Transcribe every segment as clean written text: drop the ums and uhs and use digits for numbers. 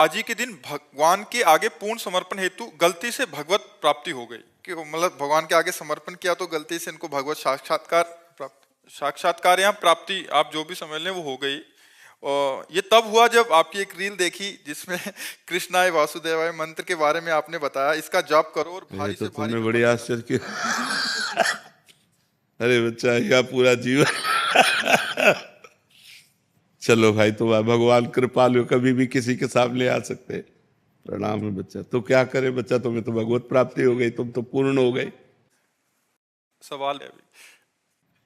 आज ही के दिन भगवान के आगे पूर्ण समर्पण हेतु गलती से भगवत प्राप्ति हो गई कि मतलब भगवान के आगे समर्पण किया तो गलती से इनको भगवत साक्षात्कार या प्राप्ति आप जो भी समझ लें वो हो गई। और ये तब हुआ जब आपकी एक रील देखी जिसमें कृष्णाय वासुदेवाय मंत्र के बारे में आपने बताया इसका जाप करो और भारी तो से भारी तुमने बड़ी आश्चर्य किया। अरे बच्चा क्या पूरा जीवन। चलो भाई तुम भगवान कृपालु, कभी भी किसी के सामने आ सकते। प्रणाम है बच्चा। तो क्या करे बच्चा, तुम्हें तो भगवत प्राप्ति हो गई, तुम तो पूर्ण हो गई। सवाल है अभी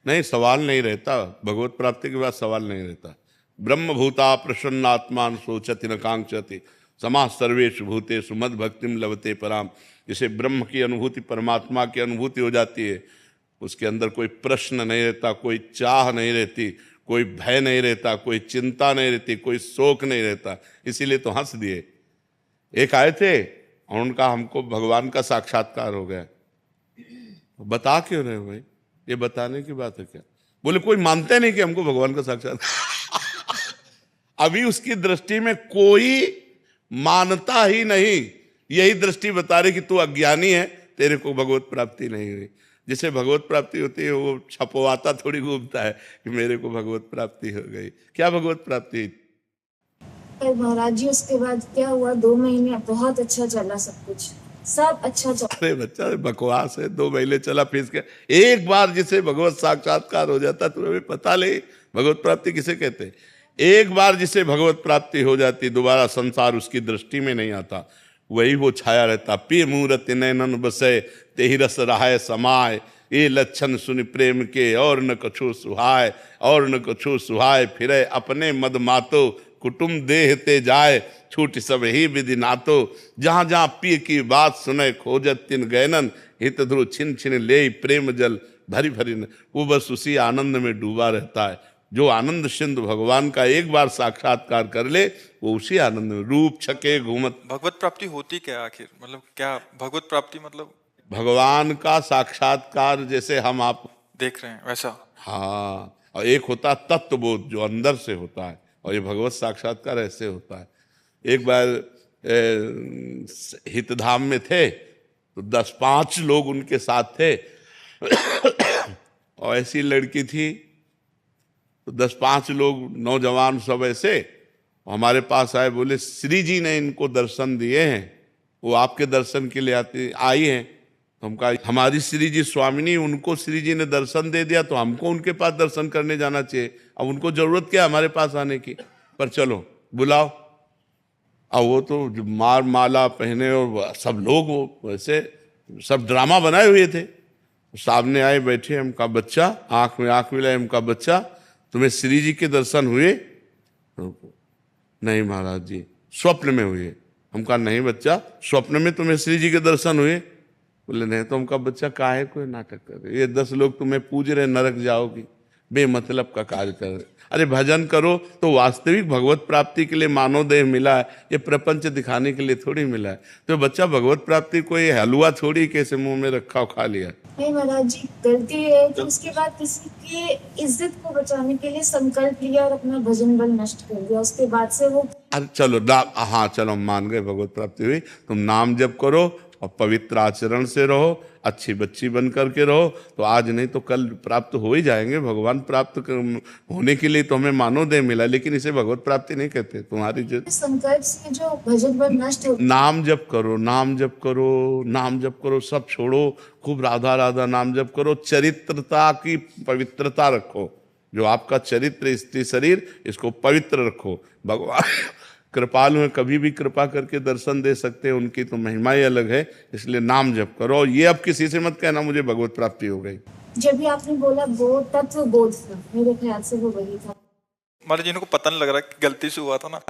नहीं, सवाल नहीं रहता, भगवत प्राप्ति के बाद सवाल नहीं रहता। ब्रह्म भूता प्रसन्नात्मान सोचति न कांक्षति समाः सर्वेषु भूतेषु मद भक्तिम लभते पराम। जिसे ब्रह्म की अनुभूति, परमात्मा की अनुभूति हो जाती है, उसके अंदर कोई प्रश्न नहीं रहता, कोई चाह नहीं रहती, कोई भय नहीं रहता, कोई चिंता नहीं रहती, कोई शोक नहीं रहता। इसीलिए तो हंस दिए। एक आए थे और उनका हमको भगवान का साक्षात्कार हो गया। बता क्यों रहे हो भाई, ये बताने की बात है क्या? बोले कोई मानते नहीं कि हमको भगवान का साक्षात्कार। अभी उसकी दृष्टि में कोई मानता ही नहीं। यही दृष्टि बता रही कि तू अज्ञानी है, तेरे को भगवत प्राप्ति नहीं हुई। जिसे भगवत प्राप्ति होती है वो छपवाता थोड़ी घूमता है कि मेरे को भगवत प्राप्ति हो गई। क्या भगवत प्राप्ति? महाराज जी उसके बाद क्या हुआ, 2 महीने बहुत अच्छा चला, सब कुछ सब अच्छा चला। अरे बच्चा बकवास है, 2 महीने चला फिर क्या? एक बार जिसे भगवत साक्षात्कार हो जाता तो हमें पता नहीं भगवत प्राप्ति किसे कहते हैं। एक बार जिसे भगवत प्राप्ति हो जाती दोबारा संसार उसकी दृष्टि में नहीं आता, वही वो छाया रहता। पी मूरत नैनन बसे तेहि रस रहाय समाय, ये लक्षण सुनि प्रेम के और न कछु सुहाय, और न कछु सुहाय फिरे अपने मद मातो कुटुम देह ते जाए छूट सब ही विधि नातो। जहाँ जहाँ पिय की बात सुने खोजत तिन गैनन, हित ध्रुव छिन छिन ले प्रेम जल भरी भरी। वो बस उसी आनंद में डूबा रहता है। जो आनंद सिंधु भगवान का एक बार साक्षात्कार कर ले वो उसी आनंद में रूप छके घूमत। भगवत प्राप्ति होती क्या आखिर, मतलब क्या भगवत प्राप्ति मतलब? भगवान का साक्षात्कार जैसे हम आप देख रहे हैं वैसा? हाँ, और एक होता है तत्वबोध जो अंदर से होता है, और ये भगवत साक्षात्कार ऐसे होता है। एक बार हितधाम में थे तो 10-5 लोग उनके साथ थे। और ऐसी लड़की थी तो 10-5 लोग नौजवान सब ऐसे हमारे पास आए, बोले श्री जी ने इनको दर्शन दिए हैं, वो आपके दर्शन के लिए आई हैं। तो हम कहा हमारी श्री जी स्वामिनी, उनको श्री जी ने दर्शन दे दिया तो हमको उनके पास दर्शन करने जाना चाहिए। अब उनको जरूरत क्या हमारे पास आने की, पर चलो बुलाओ। और वो तो मार माला पहने और सब लोग वो वैसे सब ड्रामा बनाए हुए थे। सामने आए बैठे, हम कहा बच्चा, आंख में आंख मिलाए, हम कहा बच्चा तुम्हें श्री जी के दर्शन हुए? नहीं महाराज जी, स्वप्न में हुए। हम कहा नहीं बच्चा, स्वप्न में तुम्हें श्री जी के दर्शन हुए? बोले नहीं। तो हम कहा बच्चा काहे कोई नाटक कर रहे, ये 10 लोग तुम्हें पूज रहे, नरक जाओगी, बेमतलब का कार्य कर रहे। अरे भजन करो तो वास्तविक भगवत प्राप्ति के लिए मानव देह मिला है, ये प्रपंच दिखाने के लिए थोड़ी मिला है। तो बच्चा भगवत प्राप्ति कोई हलवा थोड़ी कैसे मुंह में रखा और खा लिया। नहीं महाराज जी, गलती है कि उसके बाद किसी की इज्जत को बचाने के लिए संकल्प लिया और अपना भजन बल नष्ट कर दिया। उसके बाद से वो अरे चलो हाँ चलो हम मान गए भगवत प्राप्ति हुई। तुम नाम जप करो और पवित्र आचरण से रहो, अच्छी बच्ची बन करके रहो, तो आज नहीं तो कल प्राप्त हो ही जाएंगे। भगवान प्राप्त होने के लिए तो हमें मानव देह मिला, लेकिन इसे भगवत प्राप्ति नहीं कहते। तुम्हारी जो संकल्प से जो भजन बल नष्ट हो, नाम जप करो, नाम जप करो, नाम जप करो, सब छोड़ो, खूब राधा राधा नाम जप करो। चरित्रता की पवित्रता रखो, जो आपका चरित्र स्त्री शरीर, इसको पवित्र रखो। भगवान कृपालु है, कभी भी कृपा करके दर्शन दे सकते हैं, उनकी तो महिमा ही अलग है। इसलिए नाम जप करो। ये अब किसी से मत कहना मुझे भगवत प्राप्ति हो गई। जब भी आपने बोला बोध, तत्व बोध था, मेरे ख्याल से वो वही था। महाराज जी इनको पता नहीं लग रहा कि गलती से हुआ था ना।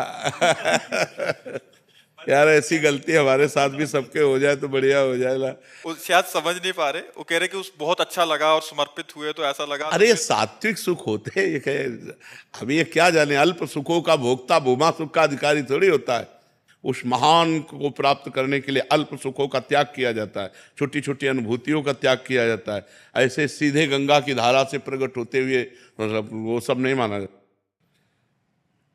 यार ऐसी गलती हमारे साथ भी सबके हो जाए तो बढ़िया हो जाएगा। वो शायद समझ नहीं पा रहे, वो कह रहे कि उस बहुत अच्छा लगा और समर्पित हुए तो ऐसा लगा। अरे ये सात्विक सुख होते हैं, ये अभी ये क्या जाने, अल्प सुखों का भोक्ता भूमा सुख का अधिकारी थोड़ी होता है। उस महान को प्राप्त करने के लिए अल्प सुखों का त्याग किया जाता है, छोटी छोटी अनुभूतियों का त्याग किया जाता है। ऐसे सीधे गंगा की धारा से प्रकट होते हुए वो सब नहीं माना जाता।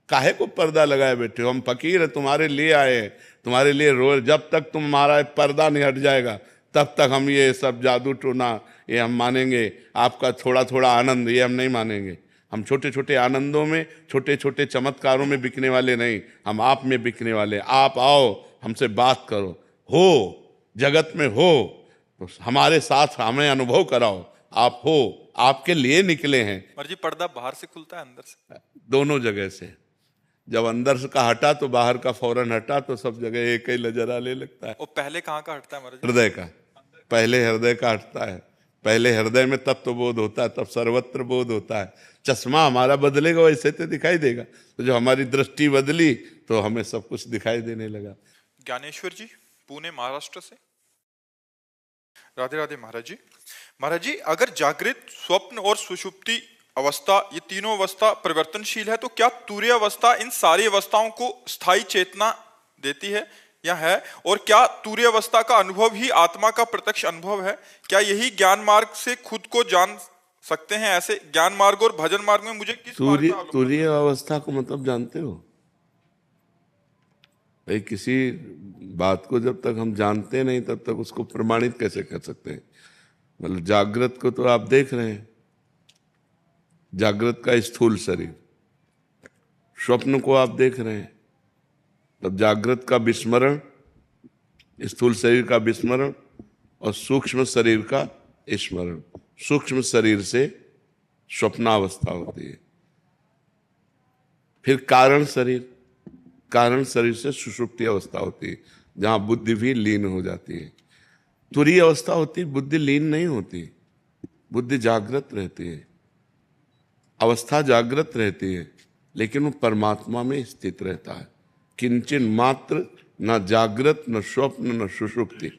काहे को पर्दा लगाए बैठे हो? हम फकीर है, तुम्हारे लिए आए हैं, तुम्हारे लिए रो। जब तक तुम्हारा पर्दा नहीं हट जाएगा तब तक हम ये सब जादू टोना ये हम मानेंगे। आपका थोड़ा थोड़ा आनंद ये हम नहीं मानेंगे। हम छोटे छोटे आनंदों में, छोटे छोटे चमत्कारों में बिकने वाले नहीं, हम आप में बिकने वाले। आप आओ, हमसे बात करो, हो जगत में हो तो हमारे साथ हमें अनुभव कराओ। आप हो, आपके लिए निकले हैं। और जी पर्दा बाहर से खुलता है अंदर से? दोनों जगह से। जब अंदर से का हटा तो बाहर का फौरन हटा, तो सब जगह एक ही नजर आने लगता है। और पहले कहाँ का हटता है महाराज? हृदय का। पहले हृदय का हटता है। पहले हृदय में तत्व बोध होता है, तब सर्वत्र बोध होता है। चश्मा हमारा बदलेगा वैसे तो दिखाई देगा, तो जो हमारी दृष्टि बदली तो हमें सब कुछ दिखाई देने लगा। ज्ञानेश्वर जी, पुणे महाराष्ट्र से। राधे राधे महाराज जी। महाराज जी, अगर जागृत, स्वप्न और सुषुप्ति अवस्था, ये तीनों अवस्था परिवर्तनशील है, तो क्या तुरीय अवस्था इन सारी अवस्थाओं को स्थायी चेतना देती है या है? और क्या तुरीय अवस्था का अनुभव ही आत्मा का प्रत्यक्ष अनुभव है? क्या यही ज्ञान मार्ग से खुद को जान सकते हैं? ऐसे ज्ञान मार्ग और भजन मार्ग में मुझे किस मार्ग का अवलोकन? तुरीय अवस्था को मतलब जानते हो भाई? किसी बात को जब तक हम जानते नहीं तब तक उसको प्रमाणित कैसे कर सकते हैं? मतलब जागृत को तो आप देख रहे हैं, जागृत का स्थूल शरीर। स्वप्न को आप देख रहे हैं, तब जागृत का विस्मरण, स्थूल शरीर का विस्मरण और सूक्ष्म शरीर का स्मरण। सूक्ष्म शरीर से स्वप्नावस्था होती है। फिर कारण शरीर, कारण शरीर से सुषुप्ति अवस्था होती है, जहां बुद्धि भी लीन हो जाती है। तुरीय अवस्था होती है, बुद्धि लीन नहीं होती, बुद्धि जागृत रहती है, अवस्था जागृत रहती है, लेकिन वो परमात्मा में स्थित रहता है। किंचन मात्र न जागृत, न स्वप्न, न सुषुप्ति,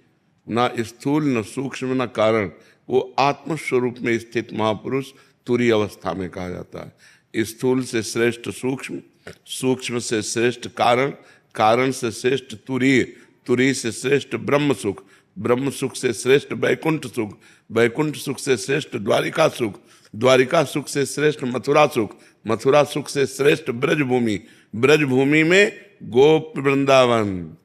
न स्थूल, न सूक्ष्म, न कारण, वो आत्म स्वरूप में स्थित महापुरुष तुरीय अवस्था में कहा जाता है। स्थूल से श्रेष्ठ सूक्ष्म, सूक्ष्म से श्रेष्ठ कारण, कारण से श्रेष्ठ तुरीय, तुरीय से श्रेष्ठ ब्रह्म सुख, ब्रह्म सुख से श्रेष्ठ वैकुंठ सुख, वैकुंठ सुख से श्रेष्ठ द्वारिका सुख, द्वारिका सुख से श्रेष्ठ मथुरा सुख, मथुरा सुख से श्रेष्ठ ब्रजभूमि, ब्रजभूमि में गोप वृंदावन,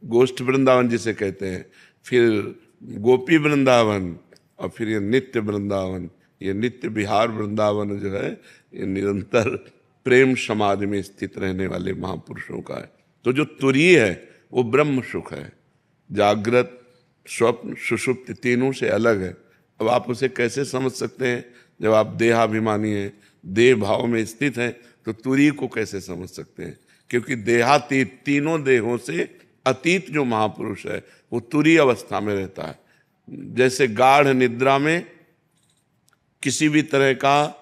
गोष्ठ वृंदावन जिसे कहते हैं, फिर गोपी वृंदावन, और फिर ये नित्य वृंदावन, ये नित्य विहार वृंदावन जो है, ये निरंतर प्रेम समाधि में स्थित रहने वाले महापुरुषों का है। तो जो तुरीय है वो ब्रह्म सुख है, जागृत, स्वप्न, सुषुप्ति तीनों से अलग है। अब आप उसे कैसे समझ सकते हैं? जब आप देहाभिमानी हैं, देह भाव में स्थित हैं, तो तुरीय को कैसे समझ सकते हैं? क्योंकि देहातीत, तीनों देहों से अतीत जो महापुरुष है वो तुरीय अवस्था में रहता है। जैसे गाढ़ निद्रा में किसी भी तरह का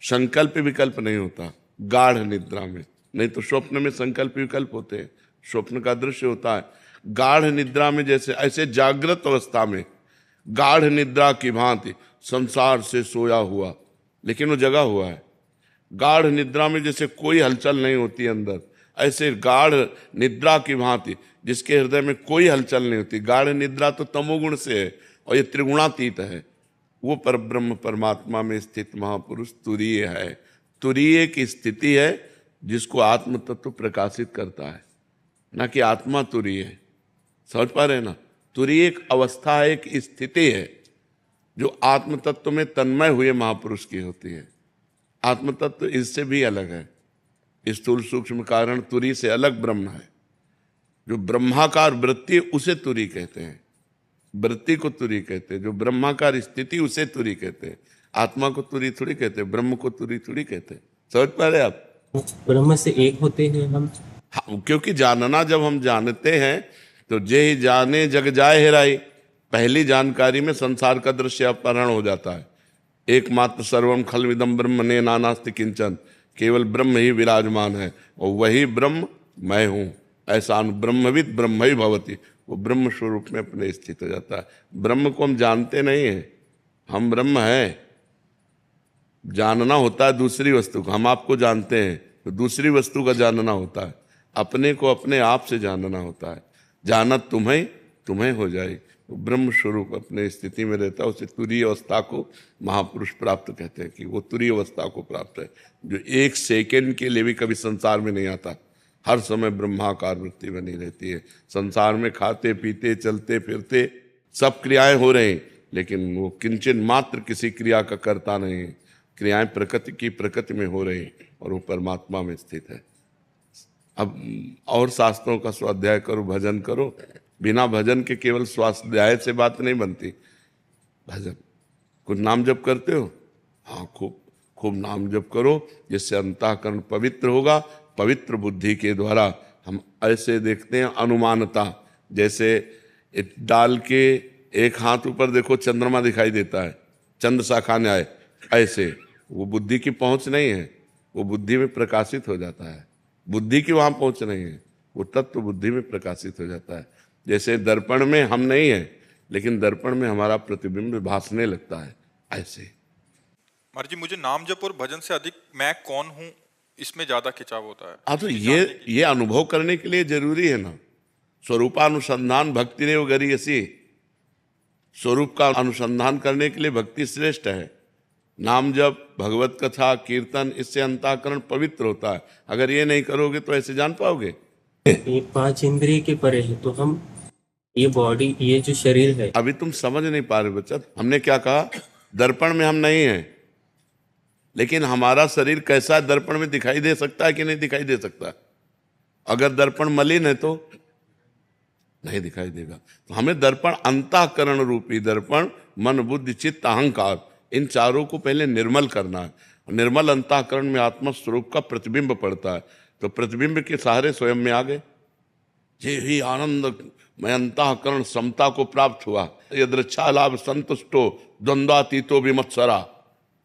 संकल्प विकल्प नहीं होता, गाढ़ निद्रा में, नहीं तो स्वप्न में संकल्प विकल्प होते हैं, स्वप्न का दृश्य होता है। गाढ़ निद्रा में जैसे, ऐसे जागृत अवस्था में गाढ़ निद्रा की भांति संसार से सोया हुआ, लेकिन वो जगा हुआ है। गाढ़ निद्रा में जैसे कोई हलचल नहीं होती अंदर, ऐसे गाढ़ निद्रा की भांति जिसके हृदय में कोई हलचल नहीं होती। गाढ़ निद्रा तो तमोगुण से है और ये त्रिगुणातीत है। वो परब्रह्म परमात्मा में स्थित महापुरुष तुरीय है। तुरीय की स्थिति है जिसको आत्म तत्व प्रकाशित करता है, ना कि आत्मा तुरीय है। समझ पा रहे हैं ना? तुरीय एक अवस्था है, एक स्थिति है जो आत्म तत्व में तन्मय हुए महापुरुष की होती है। आत्म तत्व इससे भी अलग है। स्थूल सूक्ष्म कारण तुरीय से अलग ब्रह्म है। जो ब्रह्माकार वृत्ति उसे तुरीय कहते हैं, वृत्ति को तुरीय कहते हैं। जो ब्रह्माकार स्थिति उसे तुरीय कहते हैं। आत्मा को तुरीय थोड़ी कहते हैं, ब्रह्म को तुरीय थोड़ी कहते हैं। समझ पा रहे आप? ब्रह्म से एक होते हैं हम। हाँ, क्योंकि जानना जब हम जानते हैं तो जे ही जाने जग जाए हेराई। पहली जानकारी में संसार का दृश्य अपहरण हो जाता है। एकमात्र सर्वम खलविदम ब्रह्म ने नानास्ति किंचन, केवल ब्रह्म ही विराजमान है और वही ब्रह्म मैं हूँ। ऐसा ब्रह्मविद ब्रह्म ही भवति, वो ब्रह्म स्वरूप में अपने स्थित हो जाता है। ब्रह्म को हम जानते नहीं हैं, हम ब्रह्म हैं। जानना होता है दूसरी वस्तु को, हम आपको जानते हैं तो दूसरी वस्तु का जानना होता है। अपने को अपने आप से जानना होता है। जानत तुम्हें तुम्हें हो जाए। वो ब्रह्म स्वरूप अपने स्थिति में रहता है, उसे तुरीय अवस्था को महापुरुष प्राप्त कहते हैं कि वो तुरीय अवस्था को प्राप्त है, जो एक सेकंड के लिए भी कभी संसार में नहीं आता, हर समय ब्रह्माकार वृत्ति बनी रहती है। संसार में खाते पीते चलते फिरते सब क्रियाएं हो रही, लेकिन वो किंचन मात्र किसी क्रिया का करता नहीं है। क्रियाएं प्रकृति की प्रकृति में हो रही और वो परमात्मा में स्थित है। अब और शास्त्रों का स्वाध्याय करो, भजन करो। बिना भजन के केवल स्वाध्याय से बात नहीं बनती। भजन, कुछ नाम जप करते हो? हाँ, खूब खूब नाम जप करो, जिससे अंतःकरण पवित्र होगा। पवित्र बुद्धि के द्वारा हम ऐसे देखते हैं अनुमानता, जैसे एक डाल के एक हाथ ऊपर देखो चंद्रमा दिखाई देता है, चंद्र शाखा न्याय, ऐसे वो बुद्धि की पहुंच नहीं है, वो बुद्धि में प्रकाशित हो जाता है। बुद्धि की वहां पहुंच नहीं है, वो तत्व बुद्धि में प्रकाशित हो जाता है। जैसे दर्पण में हम नहीं है, लेकिन दर्पण में हमारा प्रतिबिंब भासने लगता है, ऐसे। महाराज जी, मुझे नाम जप और भजन से अधिक मैं कौन हूँ इसमें ज्यादा खिंचाव होता है। हाँ, तो ये अनुभव करने के लिए जरूरी है ना। स्वरूपानुसंधान भक्ति रेव गरीयसी, स्वरूप का अनुसंधान करने के लिए भक्ति श्रेष्ठ है। नाम जप, भगवत कथा, कीर्तन, इससे अंतःकरण पवित्र होता है। अगर ये नहीं करोगे तो ऐसे जान पाओगे? ये 5 इंद्रिय के परे है, तो हम ये बॉडी, ये जो शरीर है। अभी तुम समझ नहीं पा रहे बच्चा। हमने क्या कहा? दर्पण में हम नहीं हैं, लेकिन हमारा शरीर कैसा है दर्पण में दिखाई दे सकता है कि नहीं दिखाई दे सकता? अगर दर्पण मलिन है तो नहीं दिखाई देगा। तो हमें दर्पण, अंतःकरण रूपी दर्पण, मन बुद्धि चित्त अहंकार, इन चारों को पहले निर्मल करना है। निर्मल अंतःकरण में आत्मा स्वरूप का प्रतिबिंब पड़ता है, तो प्रतिबिंब के सहारे स्वयं में आ गए। ये ही आनंद में अंतःकरण समता को प्राप्त हुआ। यदृच्छा लाभ संतुष्टो द्वंद्वातीतो विमत्सरा,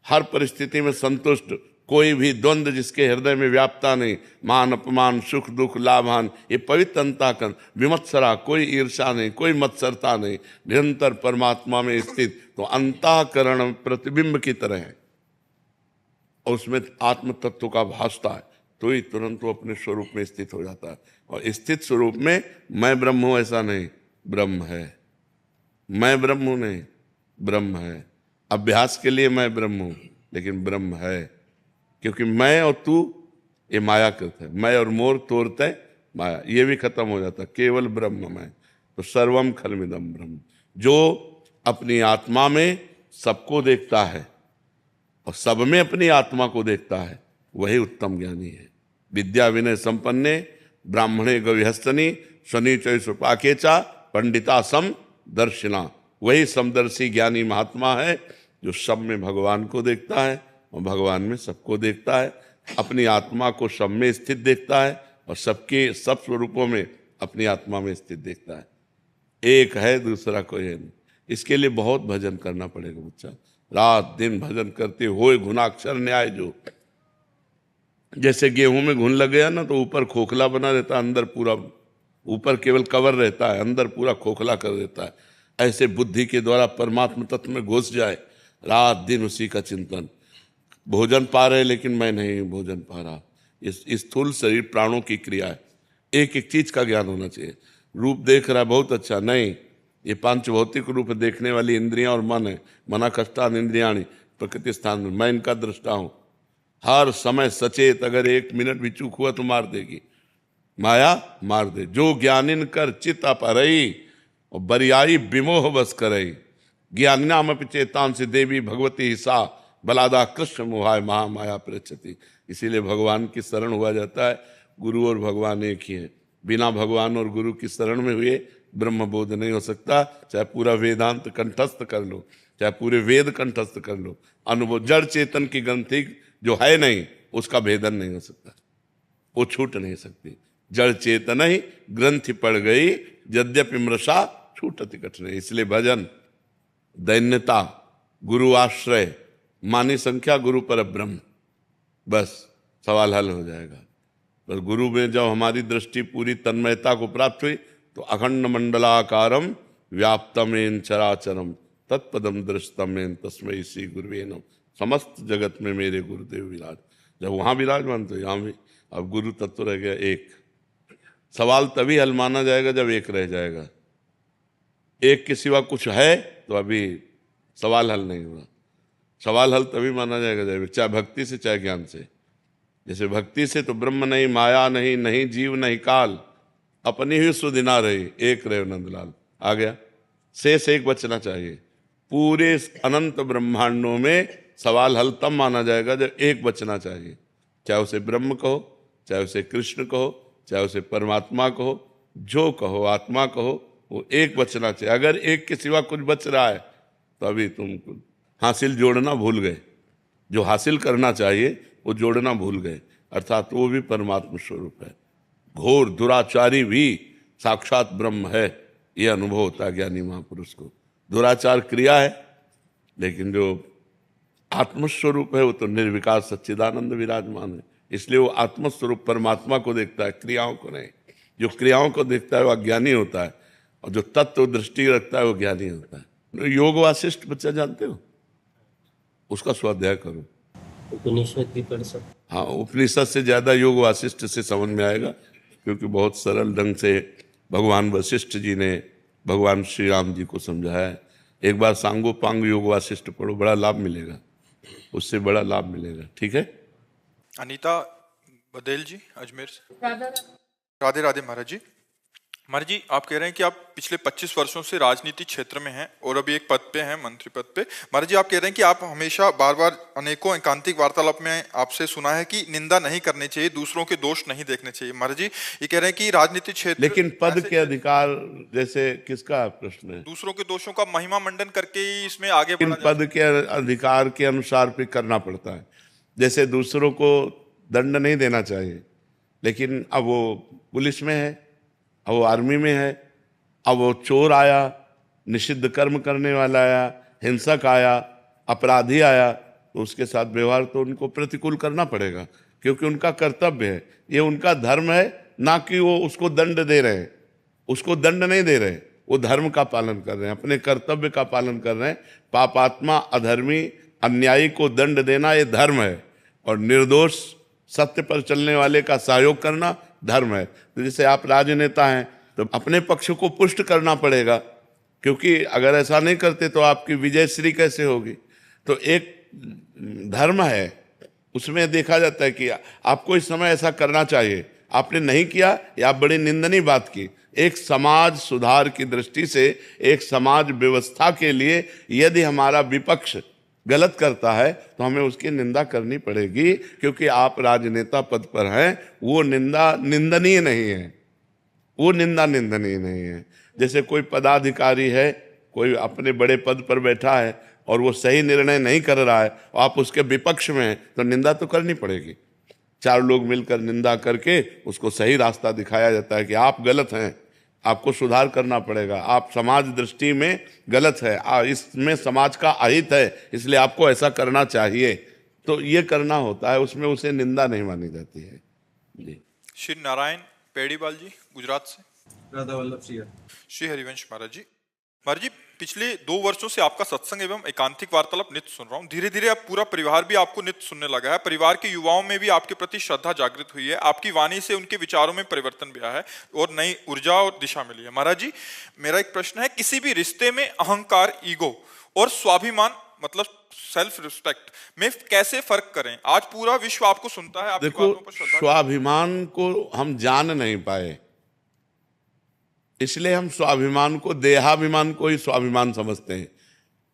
हर परिस्थिति में संतुष्ट, कोई भी द्वंद्व जिसके हृदय में व्याप्ता नहीं, मान अपमान सुख दुख लाभान, ये पवित्र अंतःकरण। विमत्सरा, कोई ईर्षा नहीं, कोई मत्सरता नहीं, निरंतर परमात्मा में स्थित। तो अंतःकरण प्रतिबिंब की तरह है और उसमें आत्म तत्व का भासता है, तो ही तुरंत वो अपने स्वरूप में स्थित हो जाता है। और स्थित स्वरूप में मैं ब्रह्म हूं ऐसा नहीं, ब्रह्म है। मैं ब्रह्म हूं नहीं, ब्रह्म है। अभ्यास के लिए मैं ब्रह्म हूं, लेकिन ब्रह्म है, क्योंकि मैं और तू ये माया कृत है। मैं और मोर तोड़ते माया, ये भी खत्म हो जाता, केवल ब्रह्म मैं। तो सर्वम खलमिदम ब्रह्म, जो अपनी आत्मा में सबको देखता है और सब में अपनी आत्मा को देखता है, वही उत्तम ज्ञानी है। विद्या विनय संपन्ने ब्राह्मणे गविहस्तनी शनिचय सुपाकेचा पंडिता सम दर्शिना, वही समदर्शी ज्ञानी महात्मा है जो सब में भगवान को देखता है और भगवान में सबको देखता है। अपनी आत्मा को सब में स्थित देखता है और सबके सब स्वरूपों में अपनी आत्मा में स्थित देखता है। एक है, दूसरा कोई है नहीं। इसके लिए बहुत भजन करना पड़ेगा बच्चा, रात दिन भजन करते होए गुणाक्षर न्याय। जो जैसे गेहूं में घुन लग गया ना, तो ऊपर खोखला बना रहता है, अंदर पूरा, ऊपर केवल कवर रहता है, अंदर पूरा खोखला कर देता है। ऐसे बुद्धि के द्वारा परमात्मा तत्व में घुस जाए, रात दिन उसी का चिंतन। भोजन पा रहे लेकिन मैं नहीं भोजन पा रहा, इस स्थूल शरीर प्राणों की क्रिया है। एक एक चीज का ज्ञान होना चाहिए। रूप देख रहा है बहुत अच्छा, नहीं, ये पांच भौतिक रूप देखने वाली इंद्रियां और मन है। मना कष्टान इंद्रियाणी प्रकृति स्थान में, मैं इनका दृष्टा हूं। हर समय सचेत, अगर 1 मिनट भी चूक हुआ तो मार देगी माया, मार दे। जो ज्ञानिन कर चित अपरई और बरियाई विमोह बस करई, ज्ञानिनाम चेतान से देवी भगवती हिसा बलादा कृष्ण मोहाय महामाया प्रचति। इसीलिए भगवान की शरण हुआ जाता है। गुरु और भगवान एक ही है। बिना भगवान और गुरु की शरण में हुए ब्रह्म बोध नहीं हो सकता। चाहे पूरा वेदांत कंठस्थ कर लो, चाहे पूरे वेद कंठस्थ कर लो, अनुभव जड़ चेतन की ग्रंथि जो है नहीं, उसका भेदन नहीं हो सकता, वो छूट नहीं सकती। जड़ चेतन ही ग्रंथि पड़ गई, यद्यपि मृषा छूटति कठिन। इसलिए भजन, दैन्यता, गुरु आश्रय, मानी संख्या, गुरु पर ब्रह्म, बस सवाल हल हो जाएगा। पर गुरु में जब हमारी दृष्टि पूरी तन्मयता को प्राप्त हुई, तो अखंड मंडलाकारम व्याप्तमेन चराचरम तत्पदम दृष्टमेन तस्मै श्री गुरुवे नमः। समस्त जगत में मेरे गुरुदेव विराज। जब वहां विराजमान तो यहाँ भी अब गुरु तत्व रह गया एक। सवाल तभी हल माना जाएगा जब एक रह जाएगा। एक के सिवा कुछ है तो अभी सवाल हल नहीं हुआ। सवाल हल तभी माना जाएगा जब चाहे भक्ति से चाहे ज्ञान से। जैसे भक्ति से तो ब्रह्म नहीं, माया नहीं, नहीं जीव नहीं काल, अपनी ही सुदिना रही, एक रहे नंदलाल। आ गया, शेष एक बचना चाहिए। पूरे अनंत ब्रह्मांडों में सवाल हल तब माना जाएगा जब एक बचना चाहिए। चाहे उसे ब्रह्म कहो, चाहे उसे कृष्ण कहो, चाहे उसे परमात्मा कहो, जो कहो, आत्मा कहो, वो एक बचना चाहिए। अगर एक के सिवा कुछ बच रहा है तो अभी तुम हासिल जोड़ना भूल गए। जो हासिल करना चाहिए वो जोड़ना भूल गए, अर्थात वो भी परमात्मा स्वरूप है। घोर दुराचारी भी साक्षात ब्रह्म है, ये अनुभव होता है ज्ञानी महापुरुष को। दुराचार क्रिया है, लेकिन जो आत्मस्वरूप है वो तो निर्विकार सच्चिदानंद विराजमान है। इसलिए वो आत्मस्वरूप परमात्मा को देखता है, क्रियाओं को नहीं। जो क्रियाओं को देखता है वो अज्ञानी होता है, और जो तत्व दृष्टि रखता है वो ज्ञानी होता है। योग वासिष्ठ बच्चा जानते हो, उसका स्वाध्याय करो। उपनिषद भी पढ़ सकते। हाँ, उपनिषद से ज्यादा योग वासिष्ठ से समझ में आएगा, क्योंकि बहुत सरल ढंग से भगवान वशिष्ठ जी ने भगवान श्री राम जी को समझाया है। एक बार सांगो पांग योग वासिष्ठ पढ़ो, बड़ा लाभ मिलेगा, उससे बड़ा लाभ मिलेगा। ठीक है। अनीता बदेल जी अजमेर से। राधे राधे महाराज जी। महाराज जी, आप कह रहे हैं कि आप पिछले 25 वर्षों से राजनीति क्षेत्र में हैं और अभी एक पद पे हैं, मंत्री पद पे। महाराज जी, आप कह रहे हैं कि आप हमेशा बार बार अनेकों एकांतिक वार्तालाप में आपसे सुना है कि निंदा नहीं करनी चाहिए, दूसरों के दोष नहीं देखने चाहिए। महाराज जी ये कह रहे हैं कि राजनीति क्षेत्र, लेकिन पद के अधिकार जैसे किसका प्रश्न है? दूसरों के दोषों का महिमा मंडन करके ही इसमें आगे इन पद के अधिकार के अनुसार भी करना पड़ता है। जैसे दूसरों को दंड नहीं देना चाहिए, लेकिन अब वो पुलिस में है, अब वो आर्मी में है, अब वो चोर आया, निषिद्ध कर्म करने वाला आया, हिंसक आया, अपराधी आया, तो उसके साथ व्यवहार तो उनको प्रतिकूल करना पड़ेगा, क्योंकि उनका कर्तव्य है, ये उनका धर्म है। ना कि वो उसको दंड दे रहे हैं, उसको दंड नहीं दे रहे, वो धर्म का पालन कर रहे हैं, अपने कर्तव्य का पालन कर रहे हैं। पापात्मा, अधर्मी, अन्यायी को दंड देना ये धर्म है, और निर्दोष सत्य पर चलने वाले का सहयोग करना धर्म है। तो जैसे आप राजनेता हैं तो अपने पक्ष को पुष्ट करना पड़ेगा, क्योंकि अगर ऐसा नहीं करते तो आपकी विजय श्री कैसे होगी। तो एक धर्म है, उसमें देखा जाता है कि आपको इस समय ऐसा करना चाहिए, आपने नहीं किया, या आप बड़ी निंदनीय बात की। एक समाज सुधार की दृष्टि से, एक समाज व्यवस्था के लिए यदि हमारा विपक्ष गलत करता है तो हमें उसकी निंदा करनी पड़ेगी, क्योंकि आप राजनेता पद पर हैं। वो निंदा निंदनीय नहीं है, वो निंदा निंदनीय नहीं है। जैसे कोई पदाधिकारी है, कोई अपने बड़े पद पर बैठा है और वो सही निर्णय नहीं कर रहा है, और आप उसके विपक्ष में हैं, तो निंदा तो करनी पड़ेगी। 4 लोग मिलकर निंदा करके उसको सही रास्ता दिखाया जाता है कि आप गलत हैं, आपको सुधार करना पड़ेगा, आप समाज दृष्टि में गलत है, इसमें समाज का अहित है, इसलिए आपको ऐसा करना चाहिए। तो ये करना होता है, उसमें उसे निंदा नहीं मानी जाती है। जी। श्री नारायण पेड़ीवाल जी गुजरात से। राधा वल्लभ श्री हरिवंश महाराज जी। महाराज जी, पिछले 2 वर्षों से आपका सत्संग एवं एकांतिक वार्तालाप नित्य सुन रहा हूँ। धीरे धीरे अब पूरा परिवार भी आपको नित्य सुनने लगा है। परिवार के युवाओं में भी आपके प्रति श्रद्धा जागृत हुई है। आपकी वाणी से उनके विचारों में परिवर्तन भी आया है और नई ऊर्जा और दिशा मिली है। महाराज जी, मेरा एक प्रश्न है, किसी भी रिश्ते में अहंकार, ईगो और स्वाभिमान मतलब सेल्फ रिस्पेक्ट में कैसे फर्क करें? आज पूरा विश्व आपको सुनता है, आपकी बातों पर श्रद्धा। स्वाभिमान को हम जान नहीं पाए, इसलिए हम स्वाभिमान को, देहाभिमान को ही स्वाभिमान समझते हैं।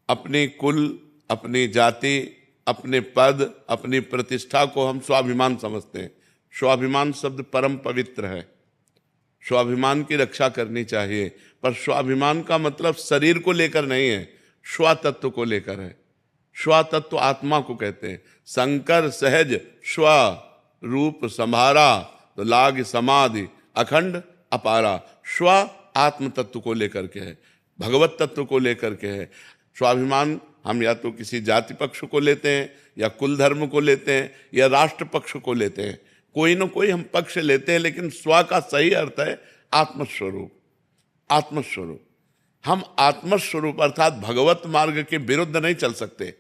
अपनी कुल, अपनी जाति, अपने पद, अपनी प्रतिष्ठा को हम स्वाभिमान समझते हैं। स्वाभिमान शब्द परम पवित्र है, स्वाभिमान की रक्षा करनी चाहिए। पर स्वाभिमान का मतलब शरीर को लेकर नहीं है, स्वतत्व को लेकर है। स्वतत्व आत्मा को कहते हैं। शंकर सहज स्व रूप संभारा, तो लाग समाधि अखंड अपारा। स्व आत्म तत्व को लेकर के है, भगवत तत्व को लेकर के है। स्वाभिमान हम या तो किसी जाति पक्ष को लेते हैं, या कुल धर्म को लेते हैं, या राष्ट्र पक्ष को लेते हैं। कोई ना कोई हम पक्ष लेते हैं, लेकिन स्व का सही अर्थ है आत्मस्वरूप। आत्मस्वरूप, हम आत्मस्वरूप अर्थात भगवत मार्ग के विरुद्ध नहीं चल सकते।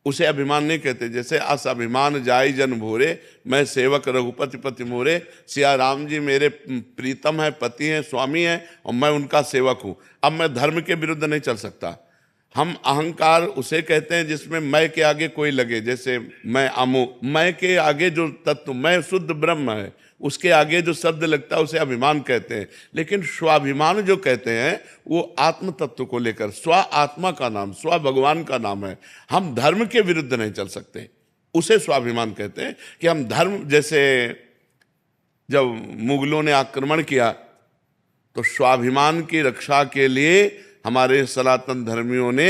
उसे अभिमान नहीं कहते। जैसे अस अभिमान जाय जन भोरे, मैं सेवक रघुपति पति मोरे। सिया राम जी मेरे प्रीतम है, पति हैं, स्वामी हैं, और मैं उनका सेवक हूं। अब मैं धर्म के विरुद्ध नहीं चल सकता। हम अहंकार उसे कहते हैं जिसमें मैं के आगे कोई लगे। जैसे मैं अमुक, मैं के आगे जो तत्व, मैं शुद्ध ब्रह्म है, उसके आगे जो शब्द लगता है उसे अभिमान कहते हैं। लेकिन स्वाभिमान जो कहते हैं वो आत्म तत्व को लेकर, स्व आत्मा का नाम, स्व भगवान का नाम है। हम धर्म के विरुद्ध नहीं चल सकते, उसे स्वाभिमान कहते हैं। कि हम धर्म, जैसे जब मुगलों ने आक्रमण किया तो स्वाभिमान की रक्षा के लिए हमारे सनातन धर्मियों ने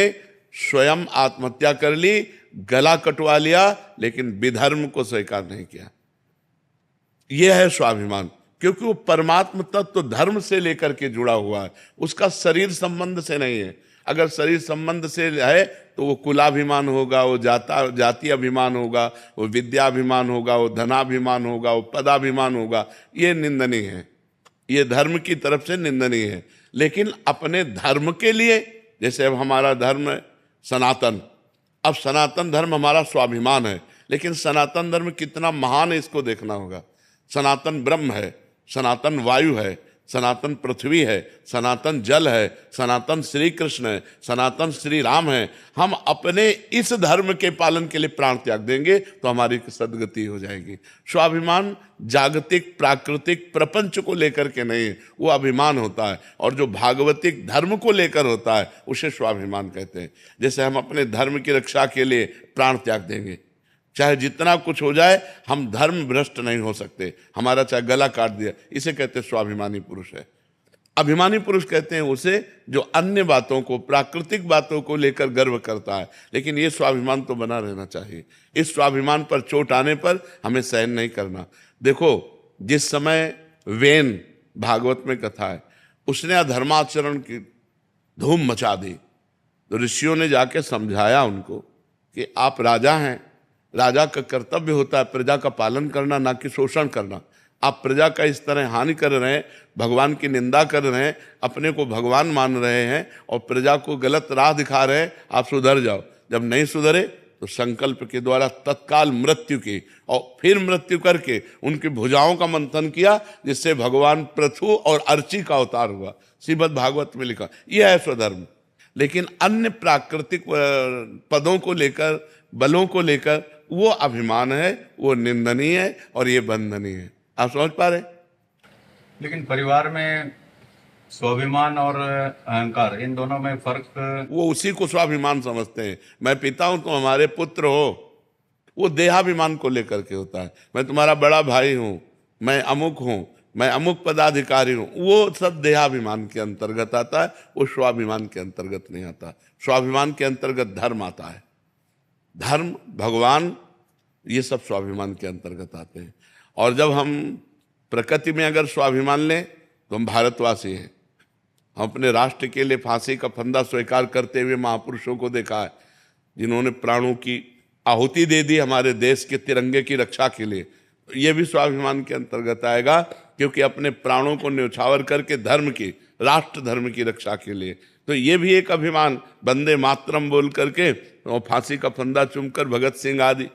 स्वयं आत्महत्या कर ली, गला कटवा लिया, लेकिन विधर्म को स्वीकार नहीं किया। यह है स्वाभिमान, क्योंकि वो परमात्म तत्व धर्म से लेकर के जुड़ा हुआ है, उसका शरीर संबंध से नहीं है। अगर शरीर संबंध से है तो वो कुलाभिमान होगा, वो जाति अभिमान होगा, वो विद्याभिमान होगा, वो धनाभिमान होगा, वो पदाभिमान होगा। ये निंदनीय है, ये धर्म की तरफ से निंदनीय है। लेकिन अपने धर्म के लिए, जैसे अब हमारा धर्म है सनातन, अब सनातन धर्म हमारा स्वाभिमान है, लेकिन सनातन धर्म कितना महान है इसको देखना होगा। सनातन ब्रह्म है, सनातन वायु है, सनातन पृथ्वी है, सनातन जल है, सनातन श्री कृष्ण है, सनातन श्री राम है। हम अपने इस धर्म के पालन के लिए प्राण त्याग देंगे तो हमारी सदगति हो जाएगी। स्वाभिमान जागतिक प्राकृतिक प्रपंच को लेकर के नहीं, वो अभिमान होता है। और जो भागवतिक धर्म को लेकर होता है उसे स्वाभिमान कहते हैं। जैसे हम अपने धर्म की रक्षा के लिए प्राण त्याग देंगे, चाहे जितना कुछ हो जाए, हम धर्म भ्रष्ट नहीं हो सकते। हमारा चाहे गला काट दिया, इसे कहते हैं स्वाभिमानी पुरुष है। अभिमानी पुरुष कहते हैं उसे जो अन्य बातों को, प्राकृतिक बातों को लेकर गर्व करता है, लेकिन ये स्वाभिमान तो बना रहना चाहिए। इस स्वाभिमान पर चोट आने पर हमें सहन नहीं करना। देखो, जिस समय वेन भागवत में कथा है, उसने अधर्माचरण की धूम मचा दी, तो ऋषियों ने जाके समझाया उनको कि आप राजा हैं, राजा का कर्तव्य होता है प्रजा का पालन करना, ना कि शोषण करना। आप प्रजा का इस तरह हानि कर रहे हैं, भगवान की निंदा कर रहे हैं, अपने को भगवान मान रहे हैं और प्रजा को गलत राह दिखा रहे हैं। आप सुधर जाओ। जब नहीं सुधरे तो संकल्प के द्वारा तत्काल मृत्यु की, और फिर मृत्यु करके उनकी भुजाओं का मंथन किया, जिससे भगवान पृथु और अर्ची का अवतार हुआ। श्रीमद् भागवत में लिखा, यह है स्वधर्म। लेकिन अन्य प्राकृतिक पदों को लेकर, बलों को लेकर वो अभिमान है, वो निंदनीय है और ये बंधनीय है। आप समझ पा रहे? लेकिन परिवार में स्वाभिमान और अहंकार, इन दोनों में फर्क? वो उसी को स्वाभिमान समझते हैं। मैं पिता हूं, तुम हमारे पुत्र हो, वो देहाभिमान को लेकर के होता है। मैं तुम्हारा बड़ा भाई हूं, मैं अमुक हूं, मैं अमुक पदाधिकारी हूं, वो सब देहाभिमान के अंतर्गत आता है, वो स्वाभिमान के अंतर्गत नहीं आता। स्वाभिमान के अंतर्गत धर्म आता है, धर्म, भगवान, ये सब स्वाभिमान के अंतर्गत आते हैं। और जब हम प्रकृति में अगर स्वाभिमान लें तो हम भारतवासी हैं। हम अपने राष्ट्र के लिए फांसी का फंदा स्वीकार करते हुए महापुरुषों को देखा है, जिन्होंने प्राणों की आहुति दे दी हमारे देश के तिरंगे की रक्षा के लिए। तो ये भी स्वाभिमान के अंतर्गत आएगा, क्योंकि अपने प्राणों को न्यौछावर करके धर्म की, राष्ट्र धर्म की रक्षा के लिए। तो ये भी एक अभिमान, वंदे मातरम बोल करके और फांसी का फंदा चूमकर भगत सिंह आदि।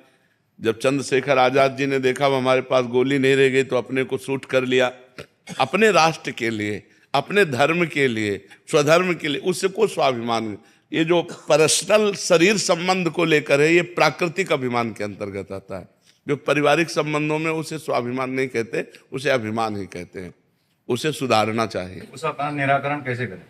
जब चंद्रशेखर आजाद जी ने देखा हमारे पास गोली नहीं रह गई तो अपने को शूट कर लिया, अपने राष्ट्र के लिए, अपने धर्म के लिए, स्वधर्म के लिए, उसको स्वाभिमान। ये जो पर्सनल शरीर संबंध को लेकर है, ये प्राकृतिक अभिमान के अंतर्गत आता है। जो पारिवारिक संबंधों में उसे स्वाभिमान नहीं कहते, उसे अभिमान ही कहते हैं। उसे सुधारना चाहिए। उसका निराकरण कैसे करें?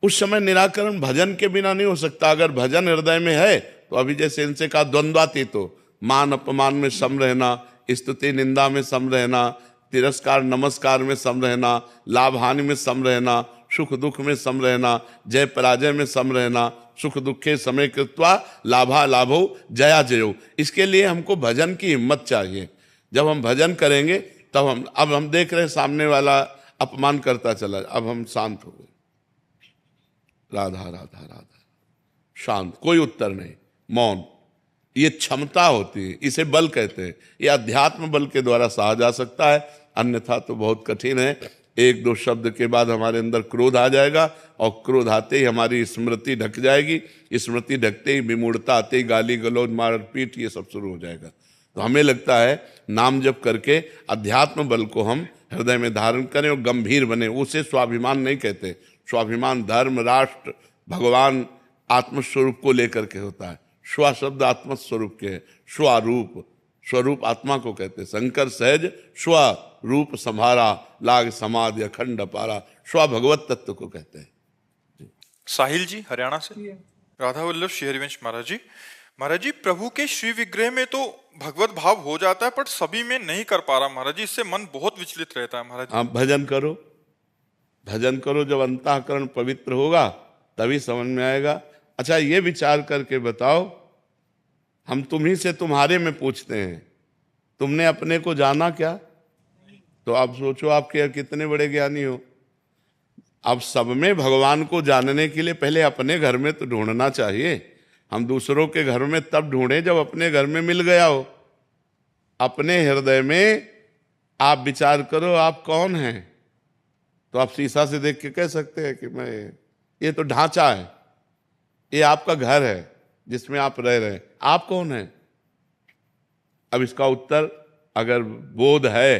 उस समय निराकरण भजन के बिना नहीं हो सकता। अगर भजन हृदय में है तो अभी जैसे इनसे कहा द्वंद्वातीत हो, मान अपमान में सम रहना, स्तुति निंदा में सम रहना, तिरस्कार नमस्कार में सम रहना, लाभ हानि में सम रहना, सुख दुख में सम रहना, जय पराजय में सम रहना, सुख दुखे समय कृत्वा लाभा लाभो जया जयो। इसके लिए हमको भजन की हिम्मत चाहिए। जब हम भजन करेंगे तब अब हम देख रहे हैं सामने वाला अपमान करता चला, अब हम शांत हो गए, राधा राधा राधा, शांत, कोई उत्तर नहीं, मौन। ये क्षमता होती है, इसे बल कहते हैं। ये अध्यात्म बल के द्वारा सहा जा सकता है, अन्यथा तो बहुत कठिन है। एक दो शब्द के बाद हमारे अंदर क्रोध आ जाएगा और क्रोध आते ही हमारी स्मृति ढक जाएगी, स्मृति ढकते ही विमूढ़ता आते ही गाली गलौज मारपीट ये सब शुरू हो जाएगा। तो हमें लगता है नाम जप करके अध्यात्म बल को हम हृदय में धारण करें और गंभीर बने। उसे स्वाभिमान नहीं कहते, स्वाभिमान धर्म राष्ट्र भगवान आत्मस्वरूप को लेकर के होता है। स्व शब्द आत्मस्वरूप के है, स्वरूप स्वरूप आत्मा को कहते हैं। शंकर सहज स्वरूप संभारा लाग समाधि अखंड पारा, स्व भगवत तत्व को कहते हैं। साहिल जी हरियाणा से। राधा वल्लभ श्री हरिवंश महाराज जी प्रभु के श्री विग्रह में तो भगवत भाव हो जाता है पर सभी में नहीं कर पा रहा महाराज जी, इससे मन बहुत विचलित रहता है महाराज जी। आप भजन करो, भजन करो, जब अंतःकरण पवित्र होगा तभी समझ में आएगा। अच्छा ये विचार करके बताओ, हम तुम्ही से तुम्हारे में पूछते हैं, तुमने अपने को जाना क्या? तो आप सोचो आपके कितने बड़े ज्ञानी हो। अब सब में भगवान को जानने के लिए पहले अपने घर में तो ढूंढना चाहिए। हम दूसरों के घर में तब ढूंढे जब अपने घर में मिल गया हो। अपने हृदय में आप विचार करो आप कौन हैं, तो आप शीशा से देख के कह सकते हैं कि मैं, ये तो ढांचा है, ये आपका घर है जिसमें आप रह रहे हैं, आप कौन हैं? अब इसका उत्तर अगर बोध है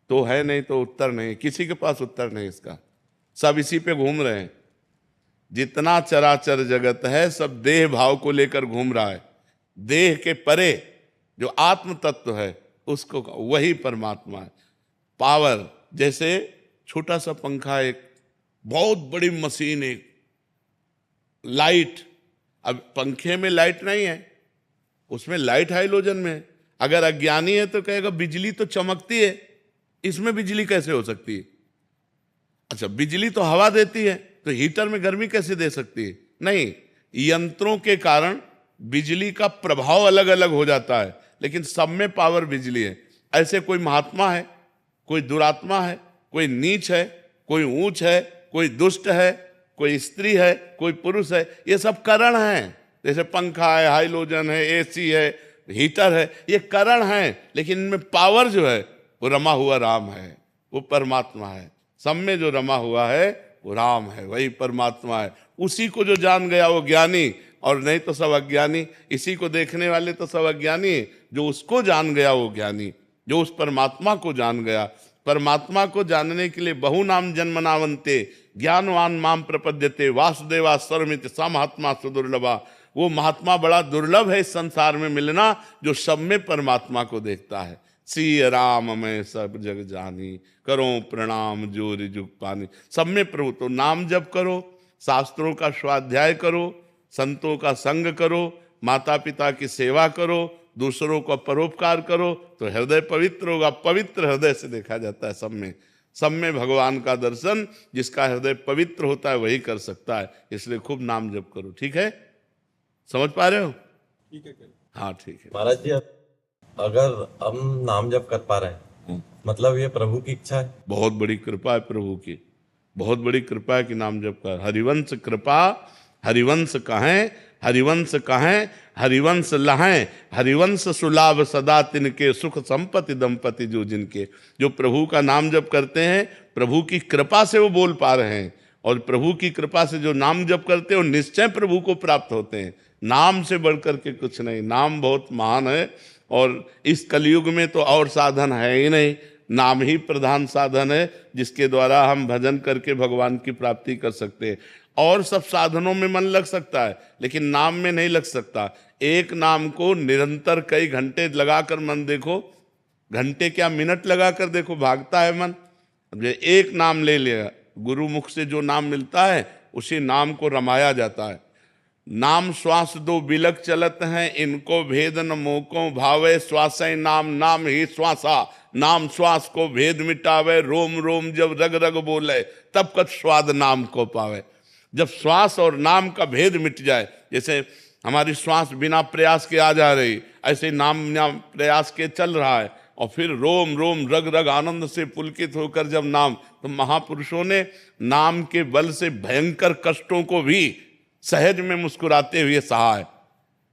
तो है, नहीं तो उत्तर नहीं, किसी के पास उत्तर नहीं इसका। सब इसी पे घूम रहे हैं। जितना चराचर जगत है सब देह भाव को लेकर घूम रहा है। देह के परे जो आत्म तत्व है उसको, वही परमात्मा है। पावर, जैसे छोटा सा पंखा, एक बहुत बड़ी मशीन, एक लाइट। अब पंखे में लाइट नहीं है, उसमें लाइट हाइलोजन में है। अगर अज्ञानी है तो कहेगा बिजली तो चमकती है, इसमें बिजली कैसे हो सकती है? अच्छा बिजली तो हवा देती है, तो हीटर में गर्मी कैसे दे सकती है? नहीं, यंत्रों के कारण बिजली का प्रभाव अलग अलग हो जाता है, लेकिन सब में पावर बिजली है। ऐसे कोई महात्मा है, कोई दुरात्मा है, कोई नीच है, कोई ऊंच है, कोई दुष्ट है, कोई स्त्री है, कोई पुरुष है, ये सब करण हैं। जैसे पंखा है, हाइलोजन है, एसी है, हीटर है, ये करण हैं, लेकिन इनमें पावर जो है वो रमा हुआ राम है, वो परमात्मा है। सब में जो रमा हुआ है वो राम है, वही परमात्मा है। उसी को जो जान गया वो ज्ञानी, और नहीं तो सब अज्ञानी। इसी को देखने वाले तो सब अज्ञानी, जो उसको जान गया वो ज्ञानी, जो उस परमात्मा को जान गया। परमात्मा को जानने के लिए बहु नाम जन्मनावंते ज्ञानवान माम प्रपद्यते वासुदेवा सर्वमित सा महात्मा सुदुर्लभा। वो महात्मा बड़ा दुर्लभ है इस संसार में मिलना, जो सब में परमात्मा को देखता है। श्री राम मैं सब जग जानी, करो प्रणाम जोरि जुग पानी। सब में प्रभु। तो नाम जप करो, शास्त्रों का स्वाध्याय करो, संतों का संग करो, माता पिता की सेवा करो, दूसरों को परोपकार करो, तो हृदय पवित्र होगा। पवित्र हृदय से देखा जाता है सब में। सब में भगवान का दर्शन जिसका हृदय पवित्र होता है वही कर सकता है। इसलिए खूब नाम जप करो। ठीक है, समझ पा रहे हो? ठीक है, हाँ ठीक है। महाराज जी अगर हम नाम जप कर पा रहे हैं मतलब ये प्रभु की इच्छा है। बहुत बड़ी कृपा है प्रभु की, बहुत बड़ी कृपा है कि नाम जप कर। हरिवंश कृपा हरिवंश कहें, हरिवंश कहें हरिवंश लहें, हरिवंश सुलाभ सदा तिनके, सुख संपत्ति दंपति जो जिनके। जो प्रभु का नाम जप करते हैं प्रभु की कृपा से वो बोल पा रहे हैं, और प्रभु की कृपा से जो नाम जप करते हैं वो निश्चय प्रभु को प्राप्त होते हैं। नाम से बढ़कर के कुछ नहीं, नाम बहुत महान है। और इस कलयुग में तो और साधन है ही नहीं, नाम ही प्रधान साधन है जिसके द्वारा हम भजन करके भगवान की प्राप्ति कर सकते हैं। और सब साधनों में मन लग सकता है लेकिन नाम में नहीं लग सकता। एक नाम को निरंतर कई घंटे लगाकर मन देखो, घंटे क्या मिनट लगाकर देखो, भागता है मन। अब एक नाम ले लिया, गुरु मुख से जो नाम मिलता है उसी नाम को रमाया जाता है। नाम श्वास दो बिलक चलत हैं, इनको भेद न मोको भावे, श्वासै नाम नाम ही श्वासा, नाम श्वास को भेद मिटावे, रोम रोम जब रग रग बोले, तब कत स्वाद नाम को पावे। जब श्वास और नाम का भेद मिट जाए, जैसे हमारी श्वास बिना प्रयास के आ जा रही, ऐसे नाम प्रयास के चल रहा है, और फिर रोम रोम रग रग आनंद से पुलकित होकर जब नाम, तो महापुरुषों ने नाम के बल से भयंकर कष्टों को भी सहज में मुस्कुराते हुए सहा है।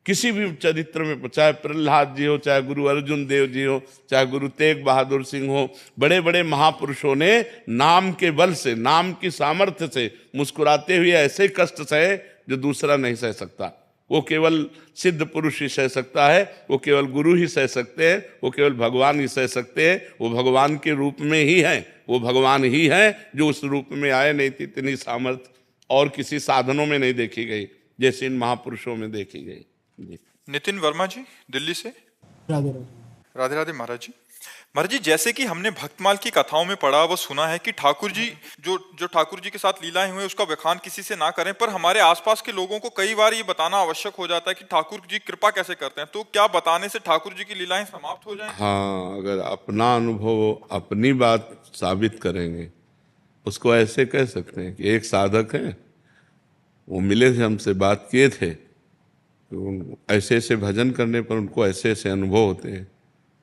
किसी भी चरित्र में, चाहे प्रहलाद जी हो, चाहे गुरु अर्जुन देव जी हो, चाहे गुरु तेग बहादुर सिंह हो, बड़े बड़े महापुरुषों ने नाम के बल से, नाम की सामर्थ्य से मुस्कुराते हुए ऐसे कष्ट सहे जो दूसरा नहीं सह सकता। वो केवल सिद्ध पुरुष ही सह सकता है, वो केवल गुरु ही सह सकते हैं, वो केवल भगवान ही सह सकते हैं। वो भगवान के रूप में ही हैं, वो भगवान ही हैं जो उस रूप में आए। नहीं थी इतनी सामर्थ्य और किसी साधनों में नहीं देखी गई जैसे इन महापुरुषों में देखी गई। जी। नितिन वर्मा जी दिल्ली से। राधे राधे। राधे राधे महाराज जी। महाराज जी, जैसे कि हमने भक्तमाल की कथाओं में पढ़ा व सुना है कि ठाकुर जी जो ठाकुर जी के साथ लीलाएं हुई उसका व्याख्यान किसी से ना करें, पर हमारे आसपास के लोगों को कई बार ये बताना आवश्यक हो जाता है कि ठाकुर जी कृपा कैसे करते हैं। तो क्या बताने से ठाकुर जी की लीलाएं समाप्त हो जाएं? हाँ, अगर अपना अनुभव, अपनी बात साबित करेंगे, उसको ऐसे कह सकते हैं कि एक साधक है, वो मिले थे, हमसे बात किए थे, तो ऐसे ऐसे भजन करने पर उनको ऐसे ऐसे अनुभव होते हैं,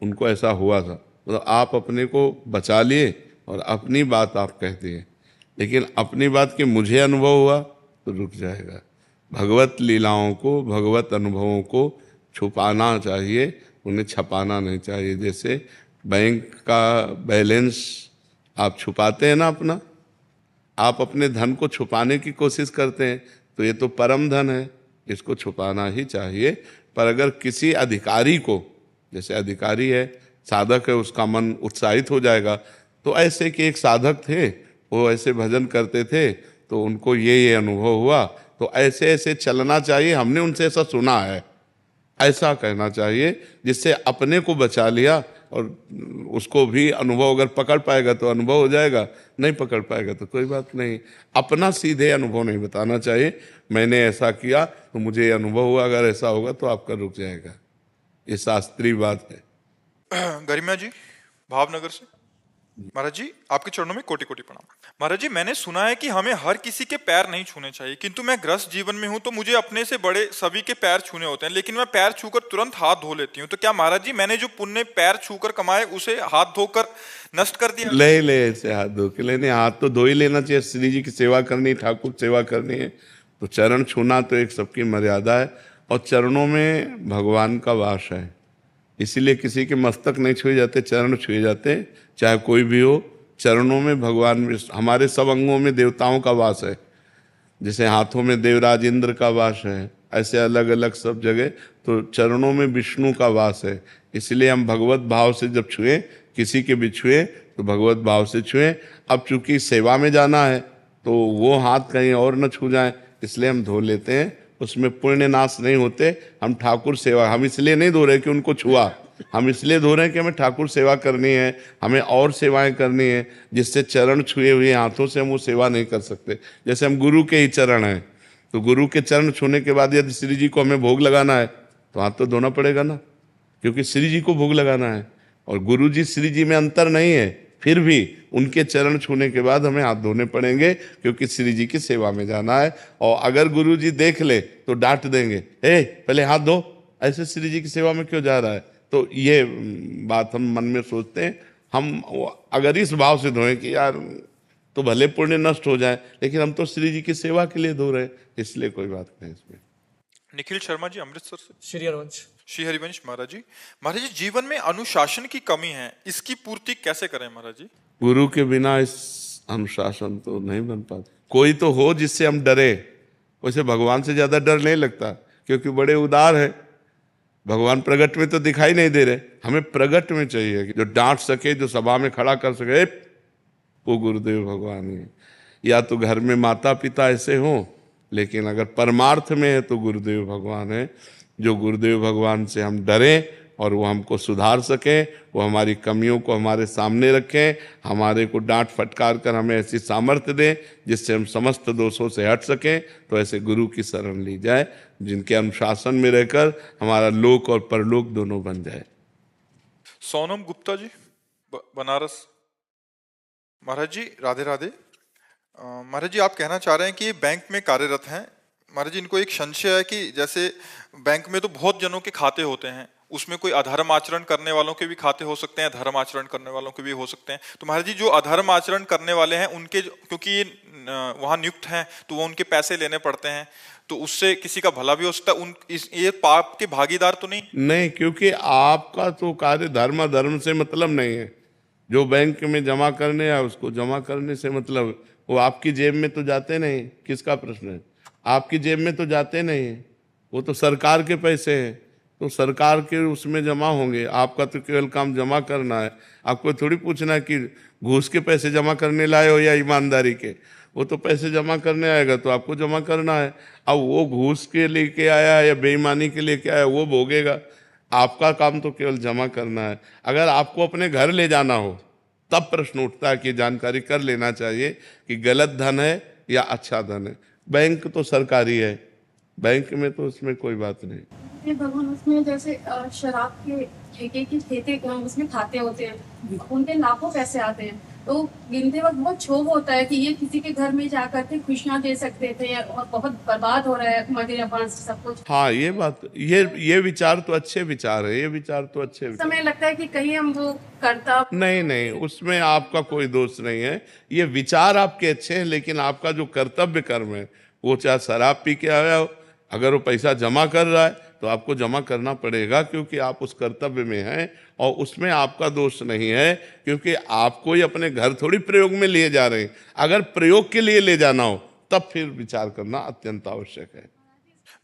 उनको ऐसा हुआ था। मतलब आप अपने को बचा लिए और अपनी बात आप कहते हैं, लेकिन अपनी बात के मुझे अनुभव हुआ तो रुक जाएगा। भगवत लीलाओं को, भगवत अनुभवों को छुपाना चाहिए, उन्हें छपाना नहीं चाहिए। जैसे बैंक का बैलेंस आप छुपाते हैं ना अपना, आप अपने धन को छुपाने की कोशिश करते हैं, तो ये तो परम धन है, इसको छुपाना ही चाहिए। पर अगर किसी अधिकारी को, जैसे अधिकारी है, साधक है, उसका मन उत्साहित हो जाएगा। तो ऐसे कि एक साधक थे, वो ऐसे भजन करते थे, तो उनको ये अनुभव हुआ, तो ऐसे ऐसे चलना चाहिए, हमने उनसे ऐसा सुना है, ऐसा कहना चाहिए, जिससे अपने को बचा लिया और उसको भी अनुभव अगर पकड़ पाएगा तो अनुभव हो जाएगा, नहीं पकड़ पाएगा तो कोई बात नहीं। अपना सीधे अनुभव नहीं बताना चाहिए, मैंने ऐसा किया तो मुझे अनुभव हुआ, अगर ऐसा होगा तो आपका रुक जाएगा। ये शास्त्रीय बात है। गरिमा जी भावनगर से। महाराज जी, आपके चरणों में कोटि कोटि प्रणाम। महाराज जी, मैंने सुना है कि हमें हर किसी के पैर नहीं छूने चाहिए, किंतु मैं गृहस्थ जीवन में हूं तो मुझे अपने से बड़े सभी के पैर छूने होते हैं, लेकिन मैं पैर छूकर तुरंत हाथ धो लेती हूं। तो क्या महाराज जी मैंने जो पुण्य पैर छूकर कमाए उसे हाथ धोकर नष्ट कर दिया? ले ऐसे हाथ धो के लेने, हाथ तो धो ही लेना चाहिए। श्री जी की सेवा करनी, ठाकुर सेवा करनी है तो चरण छूना तो एक सबकी मर्यादा है, और चरणों में भगवान का वास है, इसीलिए किसी के मस्तक नहीं छुए जाते, चरण छुए जाते, चाहे कोई भी हो। चरणों में भगवान में, हमारे सब अंगों में देवताओं का वास है। जैसे हाथों में देवराज इंद्र का वास है, ऐसे अलग अलग सब जगह, तो चरणों में विष्णु का वास है। इसलिए हम भगवत भाव से जब छुएं, किसी के भी छुएं तो भगवत भाव से छुएं। अब चूंकि सेवा में जाना है तो वो हाथ कहीं और न छू जाए, इसलिए हम धो लेते हैं, उसमें पुण्य नाश नहीं होते। हम ठाकुर सेवा, हम इसलिए नहीं धो रहे कि उनको छुआ, हम इसलिए धो रहे हैं कि हमें ठाकुर सेवा करनी है, हमें और सेवाएं करनी है, जिससे चरण छुए हुए हाथों से हम वो सेवा नहीं कर सकते। जैसे हम गुरु के ही चरण हैं, तो गुरु के चरण छूने के बाद यदि श्री जी को हमें भोग लगाना है तो हाथ तो धोना पड़ेगा ना, क्योंकि श्री जी को भोग लगाना है। और गुरु जी श्री जी में अंतर नहीं है, फिर भी उनके चरण छूने के बाद हमें हाथ धोने पड़ेंगे, क्योंकि श्री जी की सेवा में जाना है। और अगर गुरु जी देख ले तो डांट देंगे, पहले हाथ धो, ऐसे श्री जी की सेवा में क्यों जा रहा है। तो ये बात हम मन में सोचते हैं। हम अगर इस भाव से धोएं कि यार तो भले पुण्य नष्ट हो जाए, लेकिन हम तो श्री जी की सेवा के लिए धो रहे हैं, इसलिए कोई बात नहीं इसमें। निखिल शर्मा जी अमृतसर से। श्री हरिवंश। श्री हरिवंश। महाराज जी, महाराज जी जीवन में अनुशासन की कमी है, इसकी पूर्ति कैसे करें महाराज जी? गुरु के बिना इस अनुशासन तो नहीं बन पाता। कोई तो हो जिससे हम डरे, वैसे भगवान से ज्यादा डर नहीं लगता, क्योंकि बड़े उदार है। भगवान प्रगट में तो दिखाई नहीं दे रहे, हमें प्रगट में चाहिए कि जो डांट सके, जो सभा में खड़ा कर सके, वो गुरुदेव भगवान है। या तो घर में माता पिता ऐसे हों, लेकिन अगर परमार्थ में है तो गुरुदेव भगवान है। जो गुरुदेव भगवान से हम डरें और वो हमको सुधार सकें, वो हमारी कमियों को हमारे सामने रखें, हमारे को डांट फटकार कर हमें ऐसी सामर्थ्य दें जिससे हम समस्त दोषों से हट सकें, तो ऐसे गुरु की शरण ली जाए, जिनके अनुशासन में रहकर हमारा लोक और परलोक दोनों बन जाए। सोनम गुप्ता जी बनारस। महाराज जी राधे राधे। महाराज जी, आप कहना चाह रहे हैं कि बैंक में कार्यरत हैं। महाराज जी, इनको एक संशय है कि जैसे बैंक में तो बहुत जनों के खाते होते हैं, उसमें कोई अधर्म आचरण करने वालों के भी खाते हो सकते हैं, धर्म आचरण करने वालों के भी हो सकते हैं। तो महाराज जी, जो अधर्म आचरण करने वाले हैं उनके, क्योंकि ये वहां नियुक्त हैं तो वो उनके पैसे लेने पड़ते हैं, तो उससे किसी का भला भी हो सकता है। ये पाप के भागीदार तो नहीं? नहीं, क्योंकि आपका तो कार्य धर्म से मतलब नहीं है। जो बैंक में जमा करने या उसको जमा करने से मतलब, वो आपकी जेब में तो जाते नहीं। किसका प्रश्न है? आपकी जेब में तो जाते नहीं, वो तो सरकार के पैसे हैं, तो सरकार के उसमें जमा होंगे। आपका तो केवल काम जमा करना है। आपको थोड़ी पूछना है कि घूस के पैसे जमा करने लाए हो या ईमानदारी के। वो तो पैसे जमा करने आएगा तो आपको जमा करना है। अब वो घूस के लेके आया या बेईमानी के लेके आया वो भोगेगा। आपका काम तो केवल जमा करना है। अगर आपको अपने घर ले जाना हो तब प्रश्न उठता है कि जानकारी कर लेना चाहिए कि गलत धन है या अच्छा धन है। बैंक तो सरकारी है, बैंक में तो उसमें कोई बात नहीं। ये भगवान उसमें जैसे शराब के ठेके की ठेके उसमें खाते होते हैं, उनके लाखों पैसे आते हैं, तो गिनते वक्त बहुत क्षोभ होता है कि ये किसी के घर में जाकर के खुशियां दे सकते थे और बहुत बर्बाद हो रहा है मदिरापान से सब कुछ। हाँ, ये बात, ये विचार तो अच्छे विचार है, ये विचार तो अच्छे विचार। समय लगता है कि कहीं हम वो करता नहीं, उसमें आपका कोई दोष नहीं है। ये विचार आपके अच्छे हैं, लेकिन आपका जो कर्तव्य कर्म है, वो चाहे शराब पी के आया हो, अगर वो पैसा जमा कर रहा है तो आपको जमा करना पड़ेगा, क्योंकि आप उस कर्तव्य में हैं और उसमें आपका दोष नहीं है, क्योंकि आपको ही अपने घर थोड़ी प्रयोग में लिए जा रहे हैं। अगर प्रयोग के लिए ले जाना हो तब फिर विचार करना अत्यंत आवश्यक है।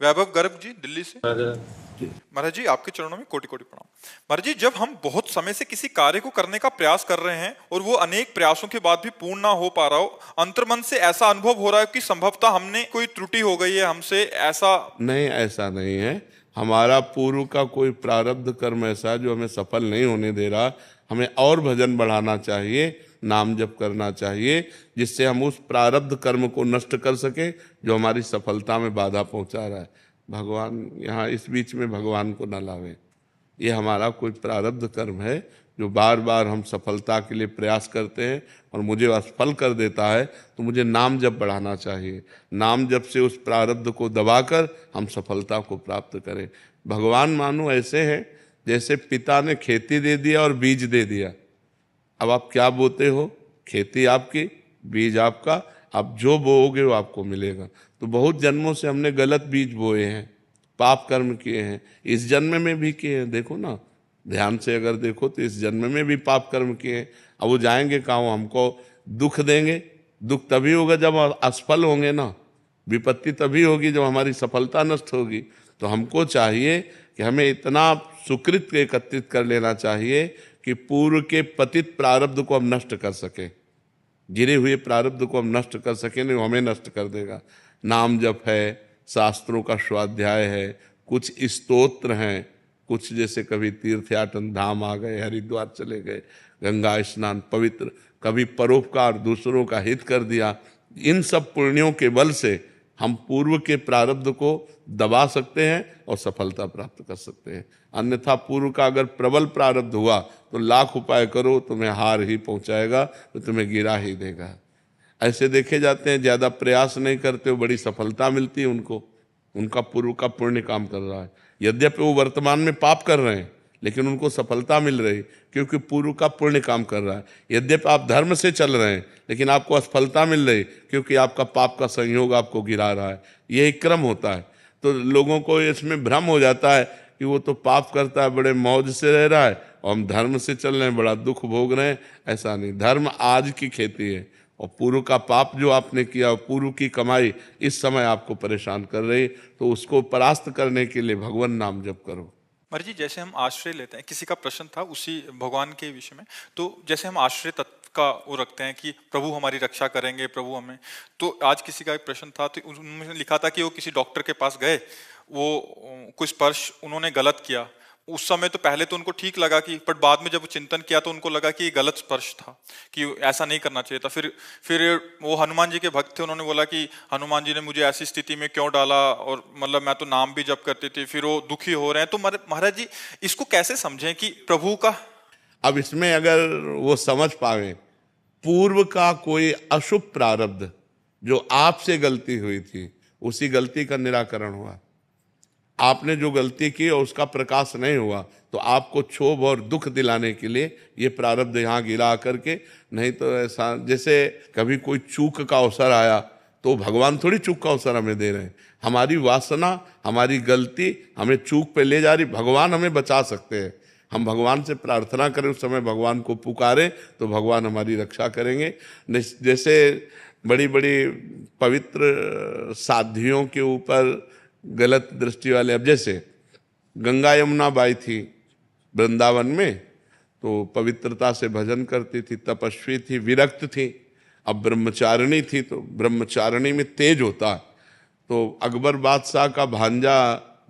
वैभव गर्ग जी दिल्ली से। महाराज जी, आपके चरणों में कोटि कोटि प्रणाम। महाराज जी, जब हम बहुत समय से किसी कार्य को करने का प्रयास कर रहे हैं और वो अनेक प्रयासों के बाद भी पूर्ण ना हो पा रहा हो, अंतर्मन से ऐसा अनुभव हो रहा है कि संभवतः हमने कोई त्रुटि हो गई है हमसे, ऐसा नहीं, ऐसा नहीं है। हमारा पूर्व का कोई प्रारब्ध कर्म ऐसा है जो हमें सफल नहीं होने दे रहा। हमें और भजन बढ़ाना चाहिए, नाम जप करना चाहिए, जिससे हम उस प्रारब्ध कर्म को नष्ट कर सके जो हमारी सफलता में बाधा पहुंचा रहा है। भगवान यहाँ इस बीच में भगवान को न लावे। ये हमारा कोई प्रारब्ध कर्म है जो बार बार हम सफलता के लिए प्रयास करते हैं और मुझे असफल कर देता है, तो मुझे नाम जप बढ़ाना चाहिए। नाम जप से उस प्रारब्ध को दबाकर हम सफलता को प्राप्त करें। भगवान मानो ऐसे हैं जैसे पिता ने खेती दे दिया और बीज दे दिया। अब आप क्या बोते हो? खेती आपकी, बीज आपका। आप जो बोओगे वो आपको मिलेगा। तो बहुत जन्मों से हमने गलत बीज बोए हैं, पाप कर्म किए हैं, इस जन्म में भी किए हैं। देखो ना, ध्यान से अगर देखो तो इस जन्म में भी पाप कर्म किए हैं। अब वो जाएंगे कहाँ? हमको दुख देंगे। दुख तभी होगा जब असफल होंगे ना, विपत्ति तभी होगी जब हमारी सफलता नष्ट होगी। तो हमको चाहिए कि हमें इतना सुकृत एकत्रित कर लेना चाहिए कि पूर्व के पतित प्रारब्ध को हम नष्ट कर सकें, गिरे हुए प्रारब्ध को हम नष्ट कर सकें। नहीं, हमें नष्ट कर देगा। नाम जप है, शास्त्रों का स्वाध्याय है, कुछ स्तोत्र हैं, कुछ जैसे कभी तीर्थयाटन धाम आ गए, हरिद्वार चले गए, गंगा स्नान पवित्र, कभी परोपकार, दूसरों का हित कर दिया। इन सब पुण्यों के बल से हम पूर्व के प्रारब्ध को दबा सकते हैं और सफलता प्राप्त कर सकते हैं। अन्यथा पूर्व का अगर प्रबल प्रारब्ध हुआ तो लाख उपाय करो, तुम्हें हार ही पहुंचाएगा, तो तुम्हें गिरा ही देगा। ऐसे देखे जाते हैं ज़्यादा प्रयास नहीं करते हो, बड़ी सफलता मिलती है उनको। उनका पूर्व का पुण्य काम कर रहा है। यद्यपि वो वर्तमान में पाप कर रहे हैं, लेकिन उनको सफलता मिल रही क्योंकि पूर्व का पुण्य काम कर रहा है। यद्यपि आप धर्म से चल रहे हैं, लेकिन आपको असफलता मिल रही क्योंकि आपका पाप का संयोग आपको गिरा रहा है। ये एक क्रम होता है। तो लोगों को इसमें भ्रम हो जाता है कि वो तो पाप करता है, बड़े मौज से रह रहा है, और हम धर्म से चल रहे हैं, बड़ा दुख भोग रहे हैं। ऐसा नहीं। धर्म आज की खेती है और पूर्व का पाप जो आपने किया, पूर्व की कमाई इस समय आपको परेशान कर रही, तो उसको परास्त करने के लिए भगवान नाम जप करो। महाराज जी, जैसे हम आश्रय लेते हैं, किसी का प्रश्न था उसी भगवान के विषय में, तो जैसे हम आश्रय तत्व का वो रखते हैं कि प्रभु हमारी रक्षा करेंगे, प्रभु हमें, तो आज किसी का एक प्रश्न था, तो उन्होंने लिखा था कि वो किसी डॉक्टर के पास गए, वो कुछ स्पर्श उन्होंने गलत किया। उस समय तो पहले तो उनको ठीक लगा कि, पर बाद में जब चिंतन किया तो उनको लगा कि ये गलत स्पर्श था, कि ऐसा नहीं करना चाहिए था। फिर वो हनुमान जी के भक्त थे, उन्होंने बोला कि हनुमान जी ने मुझे ऐसी स्थिति में क्यों डाला, और मतलब मैं तो नाम भी जप करती थी। फिर वो दुखी हो रहे हैं। तो महाराज जी, इसको कैसे समझें कि प्रभु का, अब इसमें अगर वो समझ पावे, पूर्व का कोई अशुभ प्रारब्ध जो आपसे गलती हुई थी, उसी गलती का निराकरण हुआ। आपने जो गलती की और उसका प्रकाश नहीं हुआ, तो आपको क्षोभ और दुख दिलाने के लिए ये प्रारब्ध यहाँ गिरा करके, नहीं तो ऐसा जैसे कभी कोई चूक का अवसर आया तो भगवान थोड़ी चूक का अवसर हमें दे रहे हैं, हमारी वासना, हमारी गलती हमें चूक पे ले जा रही, भगवान हमें बचा सकते हैं। हम भगवान से प्रार्थना करें, उस समय भगवान को पुकारें तो भगवान हमारी रक्षा करेंगे। जैसे बड़ी बड़ी पवित्र साध्वियों के ऊपर गलत दृष्टि वाले, अब जैसे गंगा यमुना बाई थी वृंदावन में, तो पवित्रता से भजन करती थी, तपस्वी थी, विरक्त थी। अब ब्रह्मचारिणी थी, तो ब्रह्मचारिणी में तेज होता है। तो अकबर बादशाह का भांजा,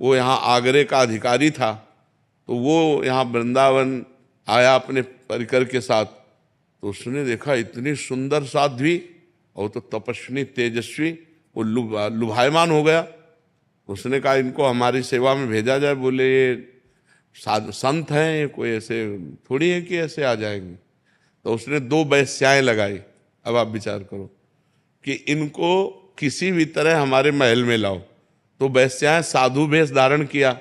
वो यहाँ आगरे का अधिकारी था, तो वो यहाँ वृंदावन आया अपने परिकर के साथ। तो उसने देखा इतनी सुंदर साध्वी और तो तपस्विनी तेजस्वी, वो लुभायमान हो गया। उसने कहा इनको हमारी सेवा में भेजा जाए। बोले ये संत हैं, ये कोई ऐसे थोड़ी है कि ऐसे आ जाएंगे। तो उसने 2 वेश्याएं लगाई। अब आप विचार करो कि इनको किसी भी तरह हमारे महल में लाओ। तो वेश्याएं साधु वेश धारण किया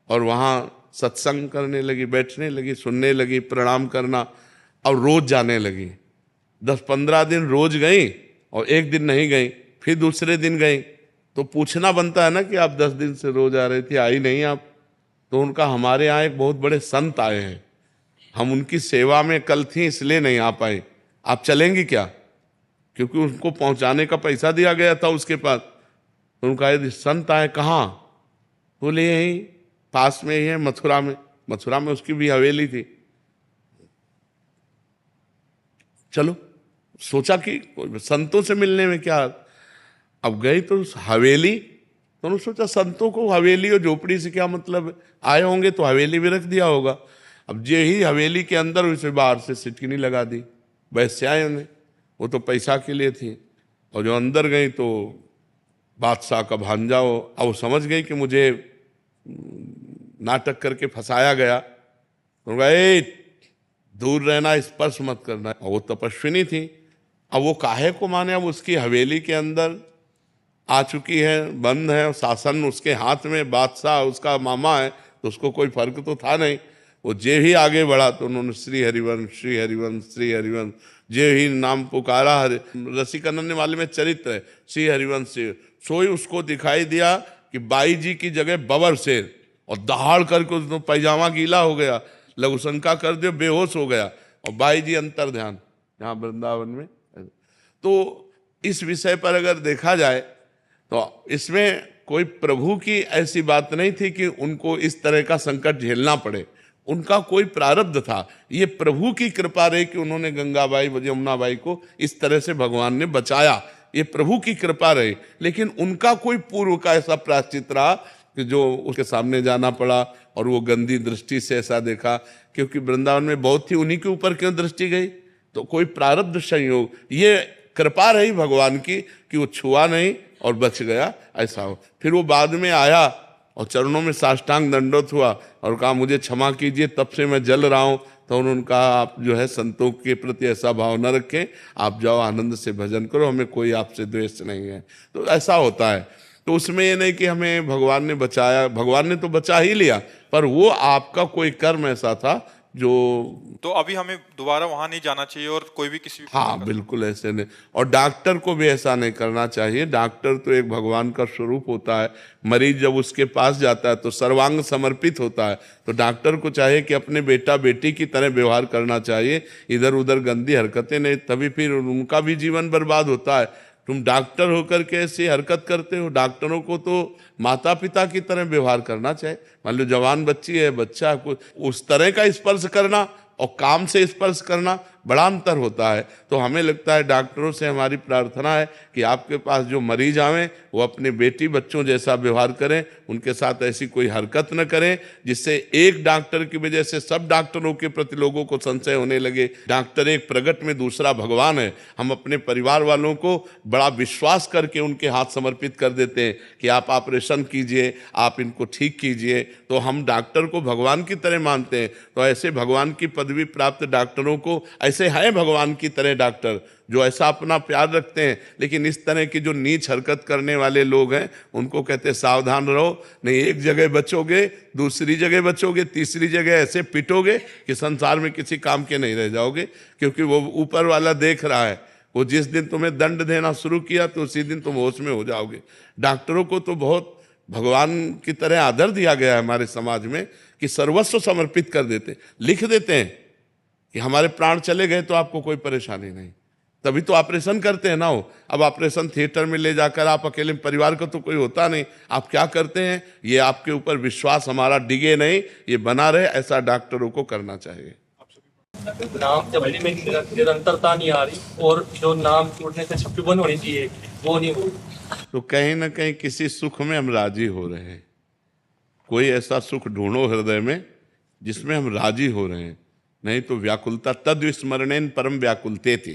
और वहाँ सत्संग करने लगी, बैठने लगी, सुनने लगी, प्रणाम करना, और रोज जाने लगी। 10-15 दिन रोज गई और एक दिन नहीं गई, फिर दूसरे दिन गई। तो पूछना बनता है ना कि आप 10 दिन से रोज आ रही थी, आई नहीं आप। तो उनका हमारे यहाँ एक बहुत बड़े संत आए हैं, हम उनकी सेवा में कल थी इसलिए नहीं आ पाए, आप चलेंगी क्या? क्योंकि उनको पहुंचाने का पैसा दिया गया था उसके पास। तो उनका यदि संत आए, कहाँ? बोले यहीं पास में ही है, मथुरा में। मथुरा में उसकी भी हवेली थी। चलो, सोचा कि संतों से मिलने में क्या। अब गई तो हवेली, तो उन्होंने सोचा संतों को हवेली और झोपड़ी से क्या मतलब, आए होंगे तो हवेली भी रख दिया होगा। अब जे ही हवेली के अंदर, उसे बाहर से सिटकिनी लगा दी वैश्याएं ने, वो तो पैसा के लिए थी। और जो अंदर गई तो बादशाह का भांजा हो, अब वो समझ गई कि मुझे नाटक करके फंसाया गया। तो गए दूर रहना, स्पर्श मत करना। और वो तपस्विनी थी, अब वो काहे को माने, अब उसकी हवेली के अंदर आ चुकी है, बंद है, शासन उसके हाथ में, बादशाह उसका मामा है, तो उसको कोई फर्क तो था नहीं। वो जे ही आगे बढ़ा तो उन्होंने श्री हरिवंश, श्री हरिवंश, श्री हरिवंश, जे ही नाम पुकारा। रसिकनंद वाले में चरित्र है, श्री हरिवंश से सोई उसको दिखाई दिया कि बाई जी की जगह बबर शेर, और दहाड़ करके उसको पैजामा गीला हो गया, लघु शंका कर दिया, बेहोश हो गया, और बाई जी अंतर ध्यान यहाँ वृंदावन में। तो इस विषय पर अगर देखा जाए तो इसमें कोई प्रभु की ऐसी बात नहीं थी कि उनको इस तरह का संकट झेलना पड़े, उनका कोई प्रारब्ध था। ये प्रभु की कृपा रही कि उन्होंने गंगाबाई यमुनाबाई को इस तरह से भगवान ने बचाया, ये प्रभु की कृपा रही। लेकिन उनका कोई पूर्व का ऐसा प्रायश्चित रहा कि जो उसके सामने जाना पड़ा और वो गंदी दृष्टि से ऐसा देखा, क्योंकि वृंदावन में बहुत थी, उन्हीं के ऊपर क्यों दृष्टि गई? तो कोई प्रारब्ध संयोग, ये कृपा रही भगवान की कि वो छुआ नहीं और बच गया, ऐसा हो। फिर वो बाद में आया और चरणों में साष्टांग दंडोत हुआ और कहा मुझे क्षमा कीजिए, तब से मैं जल रहा हूँ। तो उन्होंने कहा आप जो है संतों के प्रति ऐसा भाव न रखें, आप जाओ आनंद से भजन करो, हमें कोई आपसे द्वेष नहीं है। तो ऐसा होता है। तो उसमें ये नहीं कि हमें भगवान ने बचाया, भगवान ने तो बचा ही लिया, पर वो आपका कोई कर्म ऐसा था जो, तो अभी हमें दोबारा वहां नहीं जाना चाहिए और कोई भी किसी हाँ बिल्कुल ऐसे नहीं। और डॉक्टर को भी ऐसा नहीं करना चाहिए। डॉक्टर तो एक भगवान का स्वरूप होता है, मरीज जब उसके पास जाता है तो सर्वांग समर्पित होता है। तो डॉक्टर को चाहिए कि अपने बेटा बेटी की तरह व्यवहार करना चाहिए, इधर उधर गंदी हरकतें नहीं, तभी फिर उनका भी जीवन बर्बाद होता है। तुम डॉक्टर होकर के ऐसी हरकत करते हो। डॉक्टरों को तो माता पिता की तरह व्यवहार करना चाहिए। मान लो जवान बच्ची है, बच्चा को उस तरह का स्पर्श करना और काम से स्पर्श करना बड़ा अंतर होता है। तो हमें लगता है डॉक्टरों से हमारी प्रार्थना है कि आपके पास जो मरीज आवें वो अपने बेटी बच्चों जैसा व्यवहार करें, उनके साथ ऐसी कोई हरकत न करें जिससे एक डॉक्टर की वजह से सब डॉक्टरों के प्रति लोगों को संशय होने लगे। डॉक्टर एक प्रगट में दूसरा भगवान है। हम अपने परिवार वालों को बड़ा विश्वास करके उनके हाथ समर्पित कर देते हैं कि आप ऑपरेशन कीजिए, आप इनको ठीक कीजिए। तो हम डॉक्टर को भगवान की तरह मानते हैं। तो ऐसे भगवान की पदवी प्राप्त डॉक्टरों को ऐसी ऐसे हैं भगवान की तरह डॉक्टर जो ऐसा अपना प्यार रखते हैं, लेकिन इस तरह की जो नीच हरकत करने वाले लोग हैं उनको कहते हैं सावधान रहो, नहीं एक जगह बचोगे, दूसरी जगह बचोगे, तीसरी जगह ऐसे पिटोगे कि संसार में किसी काम के नहीं रह जाओगे, क्योंकि वो ऊपर वाला देख रहा है। वो जिस दिन तुम्हें दंड देना शुरू किया तो उसी दिन तुम होश में हो जाओगे। डॉक्टरों को तो बहुत भगवान की तरह आदर दिया गया है हमारे समाज में कि सर्वस्व समर्पित कर देते, लिख देते हैं कि हमारे प्राण चले गए तो आपको कोई परेशानी नहीं, तभी तो ऑपरेशन करते हैं ना। हो अब ऑपरेशन थिएटर में ले जाकर आप अकेले, परिवार का तो कोई होता नहीं, आप क्या करते हैं, ये आपके ऊपर विश्वास हमारा डिगे नहीं, ये बना रहे, ऐसा डॉक्टरों को करना चाहिए। नाम जपने में निरंतरता नहीं आ रही और जो नाम छूटने से छुट्टी बंद होनी चाहिए वो नहीं हो रही। तो कहीं ना कहीं किसी सुख में हम राजी हो रहे हैं, कोई ऐसा सुख ढूंढो हृदय में जिसमें हम राजी हो रहे हैं, नहीं तो व्याकुलता तद विस्मरणेन परम व्याकुलते थी।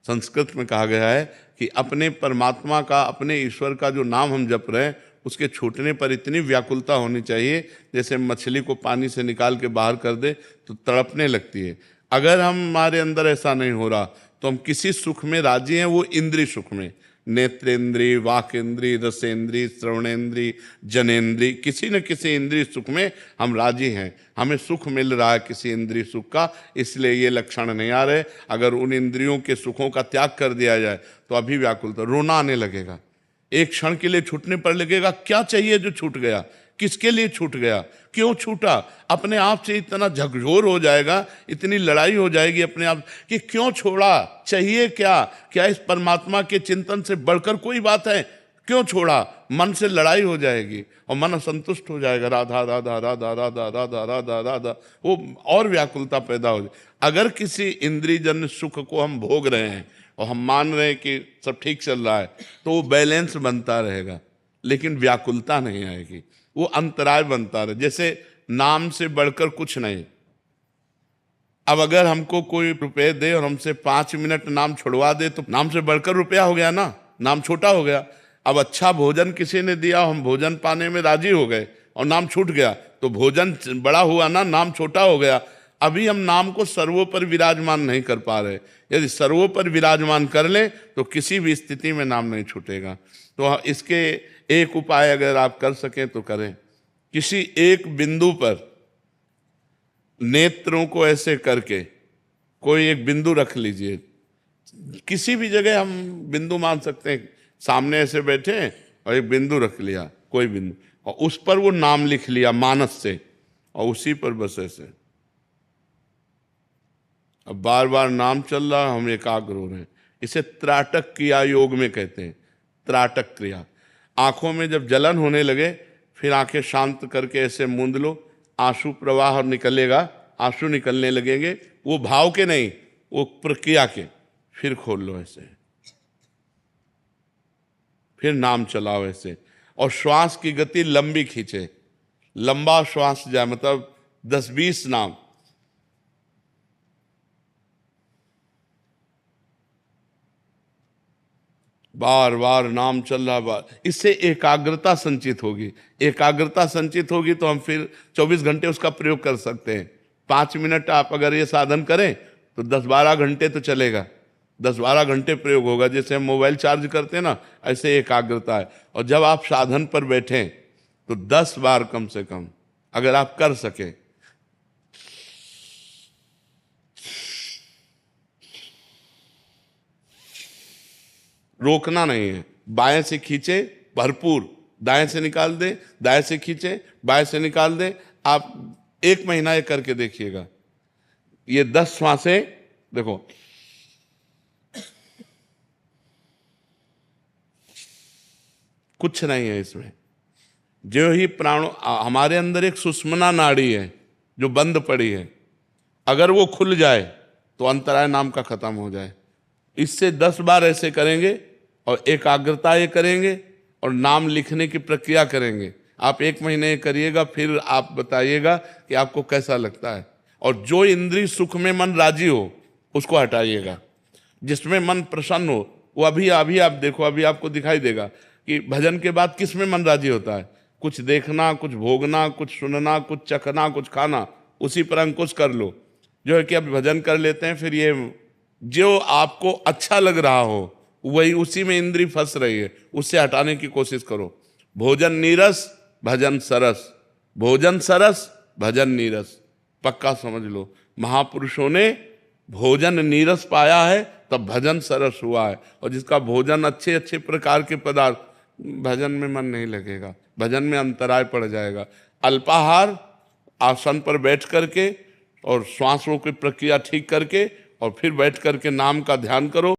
संस्कृत में कहा गया है कि अपने परमात्मा का, अपने ईश्वर का जो नाम हम जप रहे हैं उसके छूटने पर इतनी व्याकुलता होनी चाहिए जैसे मछली को पानी से निकाल के बाहर कर दे तो तड़पने लगती है। अगर हमारे अंदर ऐसा नहीं हो रहा तो हम किसी सुख में राजी हैं, वो इंद्रिय सुख में, नेत्रेंद्री, वाकेंद्री, रसेंद्री, श्रवणेंद्री, जनेंद्री, किसी न किसी इंद्रिय सुख में हम राजी हैं, हमें सुख मिल रहा है किसी इंद्रिय सुख का, इसलिए ये लक्षण नहीं आ रहे। अगर उन इंद्रियों के सुखों का त्याग कर दिया जाए तो अभी व्याकुलता, रोना आने लगेगा, एक क्षण के लिए छूटने पर लगेगा क्या चाहिए जो छूट गया, किसके लिए छूट गया, क्यों छूटा, अपने आप से इतना झकझोर हो जाएगा, इतनी लड़ाई हो जाएगी अपने आप कि क्यों छोड़ा, चाहिए क्या, क्या इस परमात्मा के चिंतन से बढ़कर कोई बात है, क्यों छोड़ा, मन से लड़ाई हो जाएगी और मन असंतुष्ट हो जाएगा, राधा राधा राधा राधा राधा राधा राधा, वो और व्याकुलता पैदा हो जाए। अगर किसी इंद्रियजन्य सुख को हम भोग रहे हैं और हम मान रहे हैं कि सब ठीक चल रहा है तो वो बैलेंस बनता रहेगा, लेकिन व्याकुलता नहीं आएगी, वो अंतराय बनता रहे। जैसे नाम से बढ़कर कुछ नहीं। अब अगर हमको कोई रुपए दे और हमसे 5 मिनट नाम छुड़वा दे तो नाम से बढ़कर रुपया हो गया ना, नाम छोटा हो गया। अब अच्छा भोजन किसी ने दिया, हम भोजन पाने में राजी हो गए और नाम छूट गया तो भोजन बड़ा हुआ ना, नाम छोटा हो गया। अभी हम नाम को सर्वोपर विराजमान नहीं कर पा रहे। यदि सर्वोपर विराजमान कर ले तो किसी भी स्थिति में नाम नहीं छूटेगा। तो इसके एक उपाय अगर आप कर सकें तो करें। किसी एक बिंदु पर नेत्रों को ऐसे करके कोई एक बिंदु रख लीजिए, किसी भी जगह हम बिंदु मान सकते हैं, सामने ऐसे बैठे हैं और एक बिंदु रख लिया, कोई बिंदु, और उस पर वो नाम लिख लिया मानस से, और उसी पर बस ऐसे अब बार बार नाम चल रहा, हम एकाग्र हो रहे हैं। इसे त्राटक क्रिया योग में कहते हैं, त्राटक क्रिया। आंखों में जब जलन होने लगे फिर आंखें शांत करके ऐसे मूंद लो, आंसू प्रवाह निकलेगा, आंसू निकलने लगेंगे, वो भाव के नहीं, वो प्रक्रिया के, फिर खोल लो ऐसे, फिर नाम चलाओ ऐसे, और श्वास की गति लंबी खींचे, लंबा श्वास जाए, मतलब 10-20 नाम। बार बार नाम चल रहा, बार, इससे एकाग्रता संचित होगी। एकाग्रता संचित होगी तो हम फिर 24 घंटे उसका प्रयोग कर सकते हैं। 5 मिनट आप अगर ये साधन करें तो 10-12 घंटे तो चलेगा, 10-12 घंटे प्रयोग होगा। जैसे हम मोबाइल चार्ज करते हैं ना, ऐसे एकाग्रता है। और जब आप साधन पर बैठें तो 10 बार कम से कम अगर आप कर सके, रोकना नहीं है, बाएं से खींचे भरपूर, दाएं से निकाल दे, दाएं से खींचे, बाएं से निकाल दे। आप 1 महीना ये करके देखिएगा। ये 10 श्वासें देखो, कुछ नहीं है इसमें। जो ही प्राणों, हमारे अंदर एक सुषुम्ना नाड़ी है जो बंद पड़ी है, अगर वो खुल जाए तो अंतराय नाम का खत्म हो जाए। इससे 10 बार ऐसे करेंगे और एकाग्रता ये करेंगे और नाम लिखने की प्रक्रिया करेंगे। आप 1 महीने करिएगा, फिर आप बताइएगा कि आपको कैसा लगता है। और जो इंद्रिय सुख में मन राजी हो उसको हटाइएगा, जिसमें मन प्रसन्न हो वो अभी आप देखो, अभी आपको दिखाई देगा कि भजन के बाद किस में मन राजी होता है। कुछ देखना, कुछ भोगना, कुछ सुनना, कुछ चखना, कुछ खाना, उसी पर अंकुश कर लो। जो है कि अब भजन कर लेते हैं, फिर ये जो आपको अच्छा लग रहा हो वही उसी में इंद्री फंस रही है, उससे हटाने की कोशिश करो। भोजन नीरस भजन सरस, भोजन सरस भजन नीरस, पक्का समझ लो। महापुरुषों ने भोजन नीरस पाया है तब भजन सरस हुआ है, और जिसका भोजन अच्छे अच्छे प्रकार के पदार्थ, भजन में मन नहीं लगेगा, भजन में अंतराय पड़ जाएगा। अल्पाहार, आसन पर बैठ करके और श्वासों की प्रक्रिया ठीक करके और फिर बैठ करके नाम का ध्यान करो।